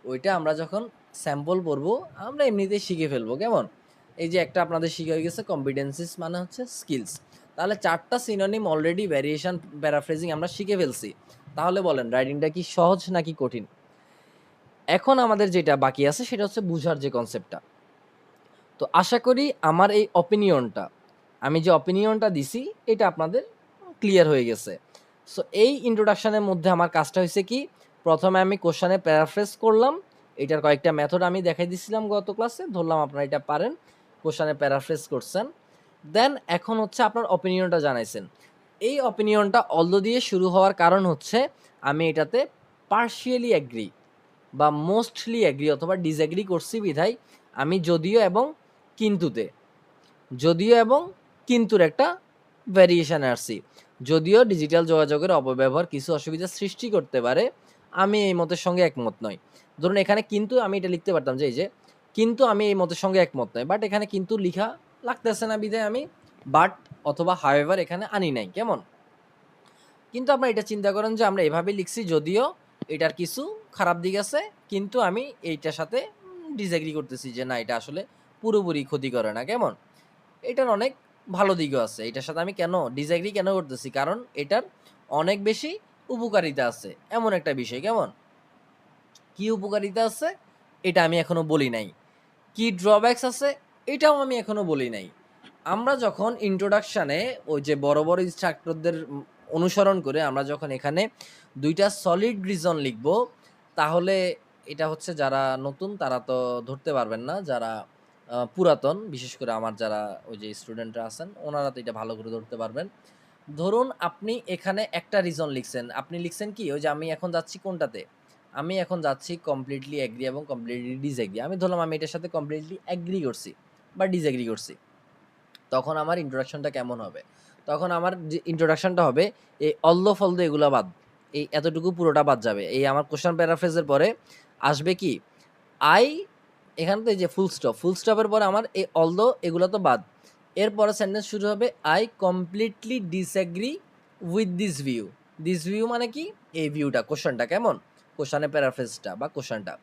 ওইটা আমরা যখন স্যাম্পল পড়বো আমরা এমনিতেই শিখে ফেলবো। কেমন? এই যে একটা আপনাদের শিখে হয়ে গেছে কম্পিটেন্সিস মানে হচ্ছে স্কিলস। তাহলে 4টা সিনোনিম অলরেডি ভ্যারিয়েশন প্যারাফ্রেজিং আমরা শিখে ফেলছি। তাহলে বলেন রাইটিংটা কি সহজ নাকি কঠিন? এখন আমাদের যেটা বাকি আছে সেটা হচ্ছে বুঝার যে কনসেপ্টটা। তো আশা করি আমার এই আমি যে অপিনিয়নটা দিছি এটা আপনাদের ক্লিয়ার হয়ে গেছে। সো এই ইন্ট্রোডাকশনের মধ্যে আমার কাজটা হয়েছে কি, প্রথমে আমি কোশ্চেনে প্যারাফ্রেজ করলাম, এটার কয়েকটা মেথড আমি দেখাই দিছিলাম গত ক্লাসে, ধরলাম আপনারা এটা পারেন, কোশ্চেনে প্যারাফ্রেজ করছেন। দেন এখন হচ্ছে আপনার অপিনিয়নটা জানাইছেন। এই অপিনিয়নটা অলদো দিয়ে শুরু হওয়ার কারণ হচ্ছে আমি এটাতে পার্শিয়ালি অ্যাগ্রি বা মোস্টলি অ্যাগ্রি অথবা ডিসঅ্যাগ্রি করছি বিধায় আমি যদিও এবং কিন্তুর একটা ভ্যারিয়েশানে আসছি। যদিও ডিজিটাল যোগাযোগের অপব্যবহার কিছু অসুবিধা সৃষ্টি করতে পারে, আমি এই মতের সঙ্গে একমত নই। ধরুন এখানে কিন্তু আমি এটা লিখতে পারতাম যে এই যে কিন্তু আমি এই মতের সঙ্গে একমত নই। বাট এখানে কিন্তু লিখা লাগতেছে না বিধায় আমি বাট অথবা হাউএভার এখানে আনি নাই। কেমন? কিন্তু আপনারা এটা চিন্তা করেন যে আমরা এভাবে লিখছি যদিও এটার কিছু খারাপ দিক আছে, কিন্তু আমি এইটার সাথে ডিসএগ্রি করতেছি যে না এটা আসলে পুরোপুরি ক্ষতি করে না। কেমন? এটার অনেক ভালো দিকও আছে। এটার সাথে আমি কেন ডিসএগ্রি কেন করতেছি? কারণ এটার অনেক বেশি উপকারিতা আছে। এমন একটা বিষয়। কেমন? কি উপকারিতা আছে? এটা আমি এখনো বলি নাই। কি ড্রব্যাকস আছে? এটাও আমি এখনো বলি নাই। আমরা যখন ইন্ট্রোডাকশনে ওই যে বড়, বড় ইন্সট্রাক্টরদের অনুসরণ করে আমরা যখন এখানে ২ টা সলিড রিজন লিখব, তাহলে এটা হচ্ছে যারা নতুন তারা তো ধরতে পারবেন না। যারা পুরাতন, বিশেষ করে আমার যারা ওই যে স্টুডেন্টরা আছেন, ওনারা তো এটা ভালো করে ধরতে পারবেন। ধরুন আপনি এখানে একটা রিজন লিখছেন। আপনি লিখছেন কি? ওই যে আমি এখন যাচ্ছি কোনটাতে? আমি এখন যাচ্ছি কমপ্লিটলি এগ্রি এবং কমপ্লিটলি ডিসএগ্রি। আমি ধরলাম আমি এটার সাথে কমপ্লিটলি এগ্রি করছি বা ডিসএগ্রি করছি। তখন আমার ইন্ট্রোডাকশনটা কেমন হবে? তখন আমার যে ইন্ট্রোডাকশনটা হবে এই অলদো-ফলদো এগুলা বাদ। এই এতটুকু পুরোটা বাদ যাবে। এই আমার কোয়েশ্চেন প্যারাফ্রেজের পরে আসবে কি? আই এখানে তো এই যে ফুল স্টপ। ফুল স্টপের পরে আমার এই অলদো এগুলা তো বাদ। এরপরে সেন্টেন্স শুরু হবে I completely disagree with this view. This view মানে কি? এই ভিউটা কোয়েশ্চেনটা কেমন? কোয়েশ্চেনের প্যারাফ্রেজটা বা কোয়েশ্চেনটা।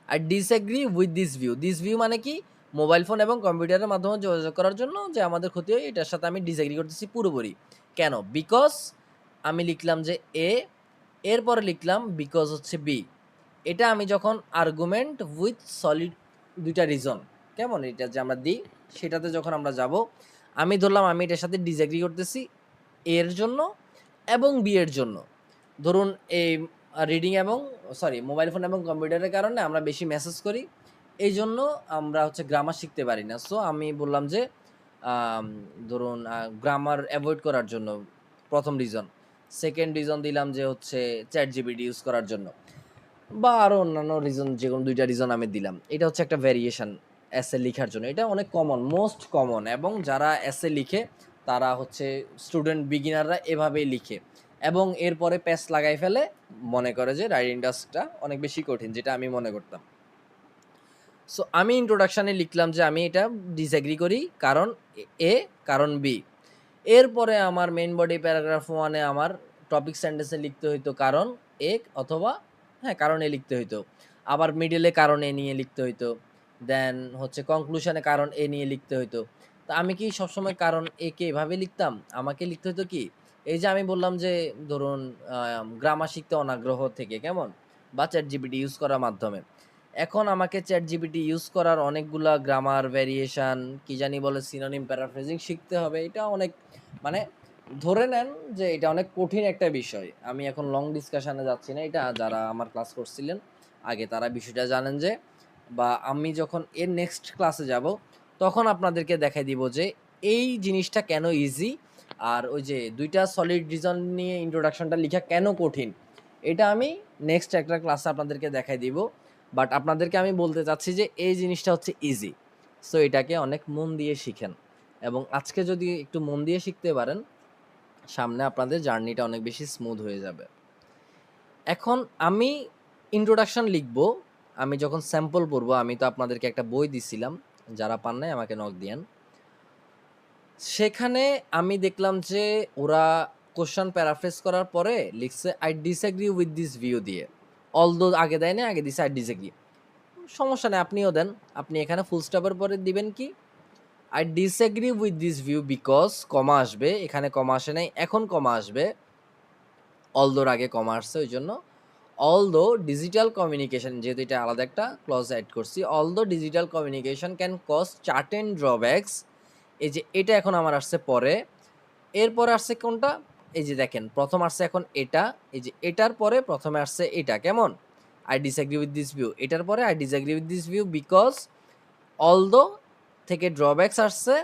আর disagree with this view. This view মানে কি? মোবাইল ফোন এবং কম্পিউটারের মাধ্যমে যোগাযোগ করার জন্য যে আমাদের ক্ষতি হয় এটার সাথে আমি ডিসএগ্রি করতেছি পুরোপুরি। কেন? বিকজ আমি লিখলাম যে এ, এরপরে লিখলাম বিকজ হচ্ছে বি। এটা আমি যখন আর্গুমেন্ট উইথ সলিড ২ টা রিজন, কেমন? এটা যে আমরা দিই সেটাতে যখন আমরা যাব, আমি ধরলাম আমি এটার সাথে ডিসএগ্রি করতেছি এর জন্য এবং বি এর জন্য। ধরুন এই রিডিং এবং মোবাইল ফোন এবং কম্পিউটারের কারণে আমরা বেশি মেসেজ করি। এইজন্য আমরা হচ্ছে গ্রামার শিখতে পারি না। সো আমি বললাম যে আম ধরুন গ্রামার এভয়েড করার জন্য ১ম রিজন। 2nd রিজন দিলাম যে হচ্ছে ChatGPT ইউজ করার জন্য। বা আরো অন্যান্য রিজন যেকোনো ২ টা রিজন আমি দিলাম। এটা হচ্ছে একটা ভেরিয়েশন এসে লিখার জন্য। এটা অনেক কমন, মোস্ট কমন এবং যারা এসে লিখে তারা হচ্ছে স্টুডেন্ট বিগিনাররা এভাবেই লিখে এবং এরপরে প্যাচ লাগাই ফেলে, মনে করে যে রাইটিং টাস্কটা অনেক বেশি কঠিন, যেটা আমি মনে করতাম। সো আমি ইন্ট্রোডাকশনে লিখলাম যে আমি এটা ডিসএগ্রি করি কারণ এ, কারণ বি। এরপরে আমার মেইন বডি প্যারাগ্রাফ 1 এ আমার টপিক সেন্টেন্সে লিখতে হইতো কারণ এ অথবা হ্যাঁ, কারণ এ লিখতে হইতো। আবার মিডলে কারণ এ নিয়ে লিখতে হইতো। দেন হচ্ছে কনক্লুশনে কারণ এ নিয়ে লিখতে হইতো। তো আমি কি সবসময় কারণ এ কে এভাবে লিখতাম? আমাকে লিখতে হইতো কি? এই যে আমি বললাম যে ধরুন গ্রামার শিখতে অনাগ্রহ থেকে, কেমন? বা ChatGPT ইউজ করার মাধ্যমে। এখন আমাকে ChatGPT ইউজ করার অনেকগুলা গ্রামার ভেরিয়েশন কি জানি বলে সিনোনিম প্যারাফ্রেজিং শিখতে হবে। এটা অনেক মানে ধরে নেন যে এটা অনেক কঠিন একটা বিষয়। আমি এখন লং ডিসকাশনে যাচ্ছি না। এটা যারা আমার ক্লাস করছিলেন আগে তারা বিষয়টা জানেন যে বা আমি যখন এর নেক্সট ক্লাসে যাব তখন আপনাদেরকে দেখাই দিব যে এই জিনিসটা কেন ইজি আর ওই যে ২ টা সলিড রিজন নিয়ে ইন্ট্রোডাকশনটা লিখা কেন কঠিন। এটা আমি নেক্সট একটা ক্লাসে আপনাদেরকে দেখাই দিব। বাট আপনাদেরকে আমি বলতে চাচ্ছি যে এই জিনিসটা হচ্ছে ইজি। সো এটাকে অনেক মন দিয়ে শিখেন এবং আজকে যদি একটু মন দিয়ে শিখতে পারেন, সামনে আপনাদের জার্নিটা অনেক বেশি স্মুথ হয়ে যাবে। এখন আমি ইন্ট্রোডাকশন লিখব, আমি যখন স্যাম্পল পড়বো, আমি তো আপনাদেরকে একটা বই দিছিলাম, যারা পান নাই আমাকে নক দিয়েন। সেখানে আমি দেখলাম যে ওরা কোশ্চেন প্যারাফ্রেজ করার পরে লিখছে I disagree with this view দিয়ে। অলদো আগে দেয় না, আগে দিছে আই ডিসএগ্রি। সমস্যা নেই, আপনিও দেন। আপনি এখানে ফুল স্টপের পরে দিবেন কি? I disagree with this view because comma আসবে, এখানে কমা আসে নাই, এখন কমা আসবে। অলদোর আগে কমা আসছে ওই জন্য। অলদো ডিজিটাল কমিউনিকেশন, যেহেতু এটা আলাদা একটা ক্লজ অ্যাড করছি, although digital communication can cause certain drawbacks. এই যে এটা এখন আমার আসছে পরে। এরপরে আসছে কোনটা? এই যে দেখেন প্রথম আসছে এখন এটা, এই যে এটার পরে প্রথমে আসছে এটা, কেমন? I disagree with this view. এটার পরে I disagree with this view because although থেকে ড্রব্যাকস আসছে,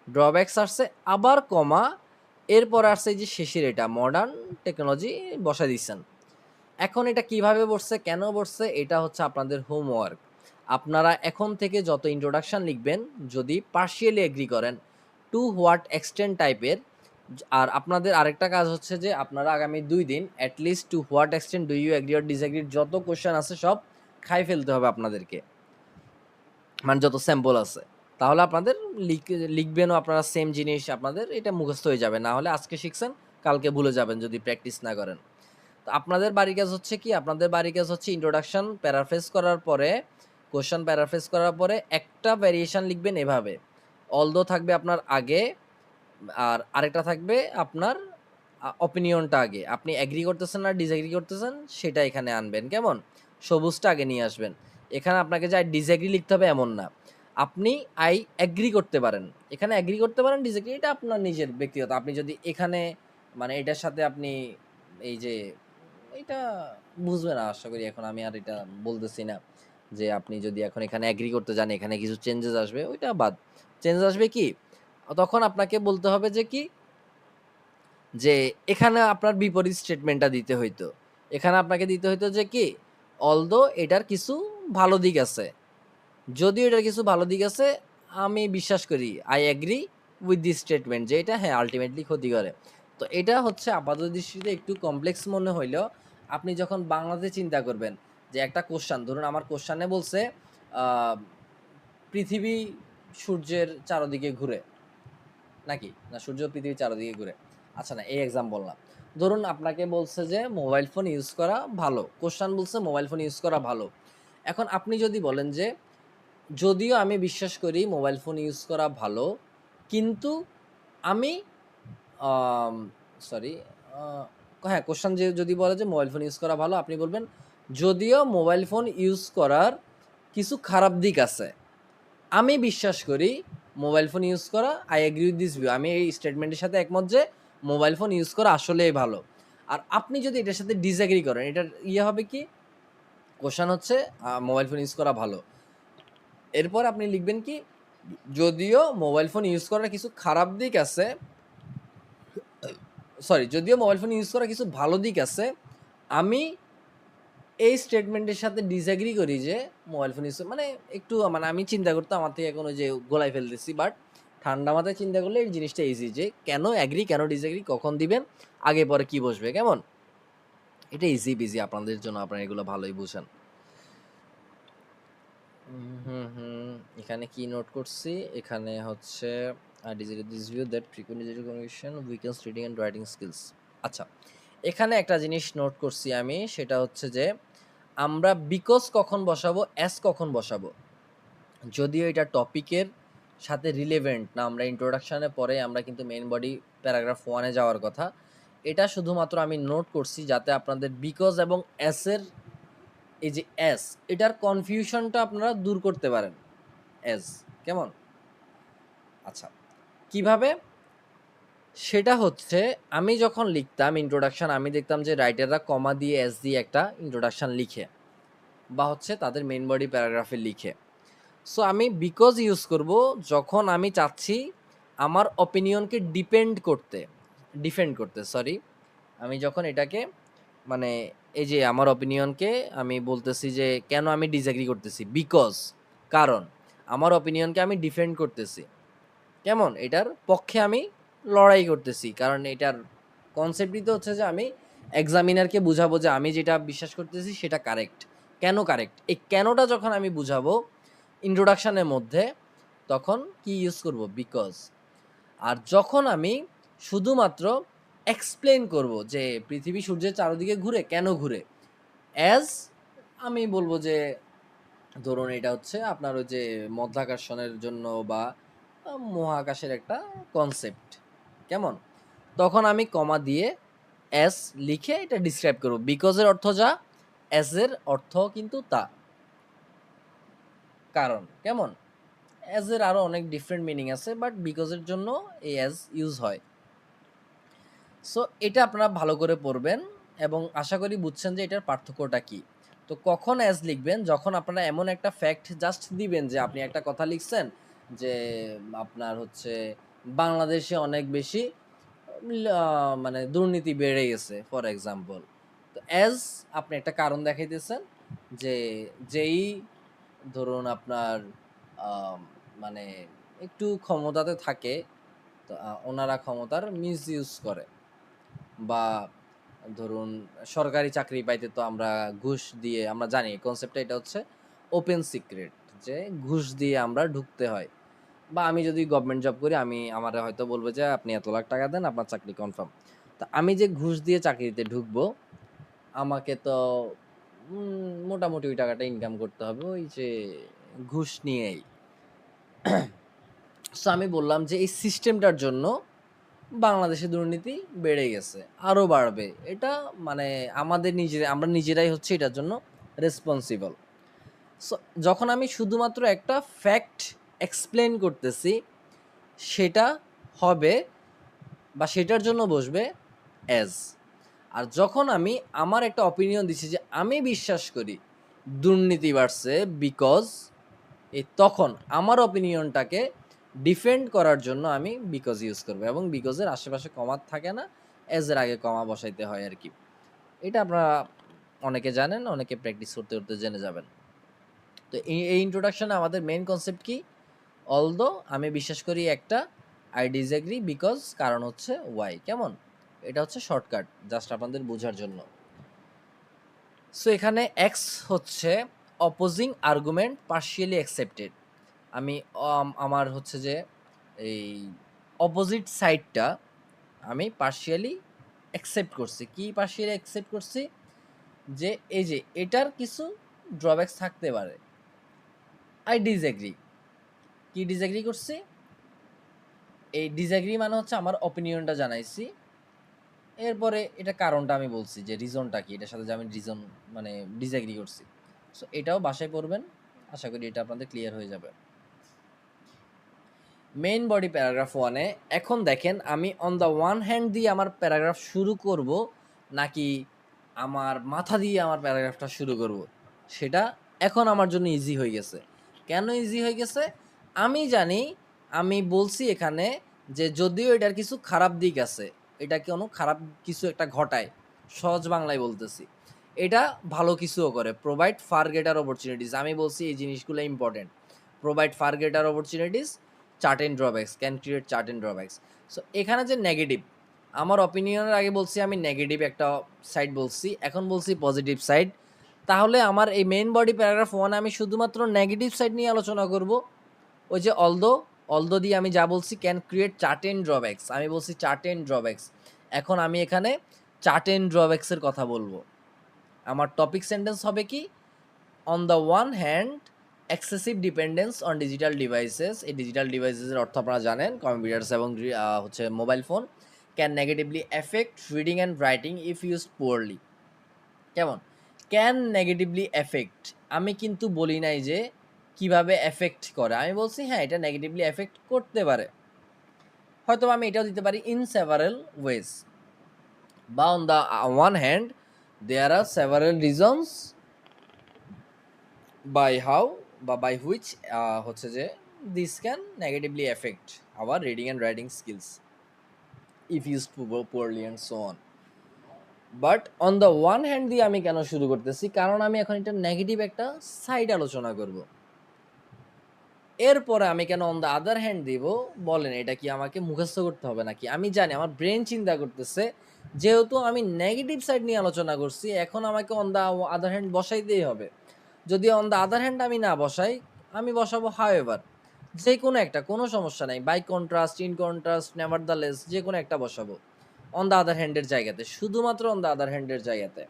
ড্রব্যাকস আসছে আবার কমা, এরপর আসছে এই যে শেষের এটা মডার্ন টেকনোলজি বসায় দিচ্ছেন। এখন এটা কিভাবে বসছে, কেন বসছে, এটা হচ্ছে আপনাদের হোমওয়ার্ক। আপনারা এখন থেকে যত ইন্ট্রোডাকশন লিখবেন, যদি পার্শিয়ালি এগ্রি করেন টু হোয়াট এক্সটেন্ট টাইপের, আর আপনাদের আরেকটা কাজ হচ্ছে যে আপনারা আগামী 2 দিন at least to what extent do you agree or disagree যত কোশ্চেন আছে সব খাই ফেলতে হবে আপনাদেরকে। মানে যত স্যাম্পল আছে। তাহলে আপনাদের লিখবেনও আপনারা সেম জিনিস, আপনাদের এটা মুখস্থ হয়ে যাবে। না হলে আজকে শিখছেন, কালকে ভুলে যাবেন যদি প্র্যাকটিস না করেন। তো আপনাদের বাড়ির কাজ হচ্ছে কি? আপনাদের বাড়ির কাজ হচ্ছে ইন্ট্রোডাকশন প্যারাফ্রেজ করার পরে, কোয়েশ্চেন প্যারাফ্রেজ করার পরে একটা ভ্যারিয়েশন লিখবেন এভাবে। অলদো থাকবে আপনার আগে, আর আরেকটা থাকবে আপনার অপিনিয়নটা আগে। আপনি এগ্রি করতেছেন না ডিসএগ্রি করতেছেন সেটা এখানে আনবেন। কেমন? সবুজটা আগে নিয়ে আসবেন। এখানে আপনাকে যে ডিসএগ্রি লিখতে হবে এমন না। আপনি আই এগ্রি করতে পারেন। এখানে এগ্রি করতে পারেন, ডিসএগ্রি এটা আপনার নিজের ব্যক্তিগত। আপনি যদি এখানে মানে এটার সাথে আপনি এই যে এটা বুঝবে না আশা করি, এখন আমি আর এটা বলতেছি না যে আপনি যদি এখন এখানে এগ্রি করতে যান এখানে কিছু চেঞ্জেস আসবে, ওইটা বাদ। চেঞ্জেস আসবে কি? তখন আপনাকে বলতে হবে যে কি, যে এখানে আপনার বিপরীত স্টেটমেন্টটা দিতে হইতো। এখানে আপনাকে দিতে হইতো যে কি, অলদো এটার কিছু ভালো দিক আছে। যদিও এটার কিছু ভালো দিক আছে, আমি বিশ্বাস করি I agree with this statement যে এটা হ্যাঁ আল্টিমেটলি ক্ষতি করে। তো এটা হচ্ছে আপাত দৃষ্টিতে একটু কমপ্লেক্স মনে হইলেও আপনি যখন বাংলাতে চিন্তা করবেন যে একটা কোশ্চান, ধরুন আমার কোশ্চানে বলছে আহ, পৃথিবী সূর্যের চারদিকে ঘুরে, নাকি না সূর্য পৃথিবীর চারদিকে ঘুরে। আচ্ছা না, এই এক্সাম্পল না। ধরুন আপনাকে বলছে যে মোবাইল ফোন ইউজ করা ভালো, কোশ্চান বলছে মোবাইল ফোন ইউজ করা ভালো। এখন আপনি যদি বলেন যে যদিও আমি বিশ্বাস করি মোবাইল ফোন ইউজ করা ভালো, কিন্তু আমি সরি হ্যাঁ কোশ্চান যে যদি বলে যে মোবাইল ফোন ইউজ করা ভালো, আপনি বলবেন যদিও মোবাইল ফোন ইউজ করার কিছু খারাপ দিক আছে, আমি বিশ্বাস করি মোবাইল ফোন ইউজ করা, I agree with this view, আমি এই স্টেটমেন্টের সাথে একমত যে মোবাইল ফোন ইউজ করা আসলেই ভালো। আর আপনি যদি এটার সাথে ডিসএগ্রি করেন, এটার ইয়ে হবে কি, কোশ্চান হচ্ছে মোবাইল ফোন ইউজ করা ভালো, এরপর আপনি লিখবেন কি, যদিও মোবাইল ফোন ইউজ করার কিছু খারাপ দিক আছে, সরি যদিও মোবাইল ফোন ইউজ করার কিছু ভালো দিক আছে, আমি এই স্টেটমেন্টের সাথে ডিসএগ্রি করি যে মোবাইল ফোন ইউজ মানে একটু মানে আমি চিন্তা করতে আমার থেকে এখন ওই যে গোলাই ফেলতেছি, বাট ঠান্ডা মাথায় চিন্তা করলে এই জিনিসটা ইজি যে কেন এগ্রি কেন ডিসএগ্রি কখন দিবেন, আগে পরে কি বসবে। কেমন? এটা ইজি বিজি আপনাদের জন্য, আপনারা এগুলো ভালোই বুঝেন। এখানে কি নোট করছি, এখানে হচ্ছে this view that frequent digital communication weakens reading and writing skills. আচ্ছা, এখানে একটা জিনিস নোট করছি আমি, সেটা হচ্ছে যে আমরা বিকজ কখন বসাবো, অ্যাস কখন বসাবো। যদিও এটা টপিকের সাথে রিলেভেন্ট না, আমরা ইন্ট্রোডাকশানে পরে আমরা কিন্তু মেইন বডি প্যারাগ্রাফ 1-এ যাওয়ার কথা। এটা শুধুমাত্র আমি নোট করছি যাতে আপনাদের বিকজ এবং অ্যাসের এই যে অ্যাস, এটার কনফিউশনটা আপনারা দূর করতে পারেন। অ্যাস কেমন? আচ্ছা, কিভাবে? সেটা হচ্ছে আমি যখন লিখতাম ইন্ট্রোডাকশন, আমি দেখতাম যে রাইটাররা কমা দিয়ে অ্যাস দিয়ে একটা ইন্ট্রোডাকশন লিখে, বা হচ্ছে তাদের মেইন বডি প্যারাগ্রাফে লিখে। সো আমি বিকজ ইউজ করব যখন আমি চাচ্ছি আমার অপিনিয়নকে ডিফেন্ড করতে সরি, আমি যখন এটাকে মানে এই যে আমার অপিনিয়নকে আমি বলতেছি যে কেন আমি ডিসএগ্রি করতেছি, বিকজ কারণ আমার অপিনিয়নকে আমি ডিফেন্ড করতেছি। কেমন? এটার পক্ষে আমি লড়াই করতেছি, কারণ এটার কনসেপ্টই তো হচ্ছে যে আমি এক্সামিনারকে বুঝাবো যে আমি যেটা বিশ্বাস করতেছি সেটা কারেক্ট। কেন কারেক্ট, এই কেনটা যখন আমি বুঝাবো ইন্ট্রোডাকশনের মধ্যে, তখন কি ইউজ করব, বিকজ। আর যখন আমি শুধুমাত্র এক্সপ্লেন করব যে পৃথিবী সূর্যের চারদিকে ঘুরে, কেন ঘুরে, অ্যাজ আমি বলবো যে ধরুন এটা হচ্ছে আপনার ওই যে মধ্যাকর্ষণের জন্য বা মহাকাশের একটা কনসেপ্ট। কেমন? তখন আমি কমা দিয়ে অ্যাস লিখে এটা ডিসক্রাইব করব। বিকজের অর্থ যা, অ্যাজ এর অর্থ কিন্তু তা, কারণ। কেমন? অ্যাজ এর আরও অনেক ডিফারেন্ট মিনিং আছে, বাট বিকজের জন্য এই অ্যাজ ইউজ হয়। সো এটা আপনারা ভালো করে পড়বেন এবং আশা করি বুঝছেন যে এটার পার্থক্যটা কি। তো কখন অ্যাজ লিখবেন, যখন আপনারা এমন একটা ফ্যাক্ট জাস্ট দিবেন যে আপনি একটা কথা লিখছেন যে আপনার হচ্ছে বাংলাদেশে অনেক বেশি মানে দুর্নীতি বেড়ে গেছে ফর এক্সাম্পল। তো অ্যাজ আপনি একটা কারণ দেখাইতেছেন যে যেই ধরুন আপনার আম, মানে একটু ক্ষমতাতে থাকে, তো ওনারা ক্ষমতার মিসইউজ করে, বা ধরুন সরকারি চাকরি পাইতে তো আমরা ঘুষ দিয়ে, আমরা জানি কনসেপ্টটা এটা হচ্ছে ওপেন সিক্রেট যে ঘুষ দিয়ে আমরা ঢুকতে হয়, বা আমি যদি গভর্নমেন্ট জব করি আমারে হয়তো বলবে যে আপনি এত লাখ টাকা দেন আপনার চাকরি কনফার্ম। তো আমি যে ঘুষ দিয়ে চাকরিতে ঢুকবো, আমাকে তো মোটামুটি ওই টাকাটা ইনকাম করতে হবে ওই যে ঘুষ নিয়েই। সো আমি বললাম যে এই সিস্টেমটার জন্য বাংলাদেশে দুর্নীতি বেড়ে গেছে, আরও বাড়বে। এটা মানে আমরা নিজেরাই হচ্ছে এটার জন্য রেসপন্সিবল। সো যখন আমি শুধুমাত্র একটা ফ্যাক্ট এক্সপ্লেন করতেছি, সেটা হবে বা সেটার জন্য বসবে অ্যাজ। আর যখন আমি আমার একটা অপিনিয়ন দিচ্ছি যে আমি বিশ্বাস করি দুর্নীতি বাড়ছে বিকজ, তখন আমার অপিনিয়নটাকে ডিফেন্ড করার জন্য আমি বিকজ ইউজ করবো, এবং বিকজের আশেপাশে কমা থাকে না, এজের আগে কমা বসাইতে হয় আর কি। এটা আপনারা অনেকে জানেন, অনেকে প্র্যাকটিস করতে করতে জেনে যাবেন। তো এই ইন্ট্রোডাকশনে আমাদের মেইন কনসেপ্ট কি? অলদো আমি বিশ্বাস করি একটা, আই ডিসএগ্রি বিকজ, কারণ হচ্ছে ওয়াই। কেমন? এটা হচ্ছে শর্টকাট জাস্ট আপনাদের বোঝার জন্য। সো এখানে এক্স হচ্ছে অপোজিং আর্গুমেন্ট পার্শিয়ালি অ্যাকসেপ্টেড। আমি আমার হচ্ছে যে এই অপোজিট সাইডটা আমি পার্শিয়ালি অ্যাকসেপ্ট করছি। কি পার্শিয়ালি অ্যাকসেপ্ট করছি? যে এই যে এটার কিছু ড্রব্যাকস থাকতে পারে। I disagree. কি ডিসএগ্রি করছি? এই ডিসএগ্রি মানে হচ্ছে আমার অপিনিয়নটা জানাইছি, এরপরে এটা কারণটা আমি বলছি যে রিজনটা কি, এটার সাথে যে আমি রিজন মানে ডিসএগ্রি করছি। সো এটাও বাসায় পড়বেন, আশা করি এটা আপনাদের ক্লিয়ার হয়ে যাবে। মেইন বডি প্যারাগ্রাফ 1-এ এখন দেখেন আমি অন দ্য ওয়ান হ্যান্ড দিয়ে আমার প্যারাগ্রাফ শুরু করব নাকি আমার মাথা দিয়ে আমার প্যারাগ্রাফটা শুরু করব, সেটা এখন আমার জন্য ইজি হয়ে গেছে। কেন ইজি হয়ে গেছে? আমি জানি, আমি বলছি এখানে যে যদিও এটার কিছু খারাপ দিক আছে, এটা কোনো খারাপ কিছু একটা ঘটায়, সহজ বাংলায় বলতেছি, এটা ভালো কিছুও করে, প্রোভাইড ফার গ্রেটার অপরচুনিটিস। আমি বলছি এই জিনিসগুলো important, provide far greater opportunities, chart and drawbacks, can create chart and drawbacks. So এখানে যে নেগেটিভ, আমার অপিনিয়নের আগে বলছি আমি নেগেটিভ একটা সাইড বলছি, এখন বলছি পজিটিভ সাইড। তাহলে আমার এই মেইন বডি প্যারাগ্রাফ 1 আমি শুধুমাত্র নেগেটিভ সাইড নিয়ে আলোচনা করব। ওই যে অলদো দিয়ে আমি যা বলছি, can create chart and drawbacks, আমি বলছি চার্ট এন্ড ড্রব্যাকস। এখন আমি এখানে চার্ট এন্ড ড্রব্যাকসের কথা বলবো। আমার টপিক সেন্টেন্স হবে কি? On the one hand excessive dependence on digital devices, এই ডিজিটাল ডিভাইসেসের অর্থ আপনারা জানেন, কম্পিউটার্স এবং হচ্ছে mobile phone, can negatively effect reading and writing if use poorly. কেমন? ক্যান নেগেটিভলি এফেক্ট, আমি কিন্তু বলি নাই যে কিভাবে এফেক্ট করে, আমি বলছি হ্যাঁ এটা নেগেটিভলি এফেক্ট করতে পারে। হয়তো আমি এটাও দিতে পারি ইন সেভারাল ওয়েজ, বা on the one hand there are several reasons by how বা বাই হুইচ হচ্ছে যে this can negatively affect our reading and writing skills if use poorly and so on. But on the one hand দিয়ে আমি কেন শুরু করতেছি? কারণ আমি এখন এটা নেগেটিভ একটা সাইড আলোচনা করব। এরপরে আমি কেন অন দ্য আদার হ্যান্ড দিব? বলেন, এটা কি আমাকে মুখস্থ করতে হবে নাকি? আমি জানি আমার ব্রেন চিন্তা করতেছে, যেহেতু আমি নেগেটিভ সাইড নিয়ে আলোচনা করছি, এখন আমাকে অন দ্য আদার হ্যান্ড বসাইতেই হবে। যদি অন দ্য আদার হ্যান্ড আমি না বসাই, আমি বসাবো হাউএভার, যে কোনো একটা, কোনো সমস্যা নাই, by contrast, in contrast, nevertheless, যে কোনো একটা বসাবো অন দ্য আদার হ্যান্ডের জায়গাতে, শুধুমাত্র অন দ্য আদার হ্যান্ডের জায়গাতে।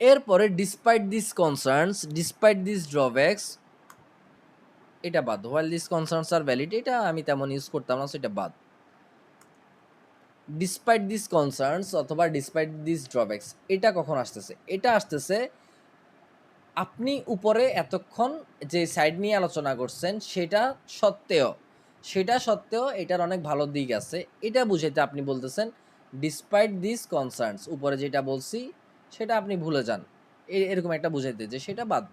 এরপরে despite this concerns, despite this drawbacks, এটা বাদ। While this concerns are valid, এটা আমি তেমন ইউজ করতাম না, সেটা বাদ। ডিসপাইট দিস কনসার্নস অথবা ডিসপাইট দিস ড্রব্যাকস, এটা কখন আসতেছে? এটা আসতেছে আপনি উপরে এতক্ষণ যে সাইড নিয়ে আলোচনা করছেন সেটা সত্ত্বেও এটার অনেক ভালো দিক আছে, এটা বুঝাইতে আপনি বলতেছেন ডিসপাইট দিস কনসার্নস, উপরে যেটা বলছি সেটা আপনি ভুলে যান, এরকম একটা বুঝাইতে, যে সেটা বাদ,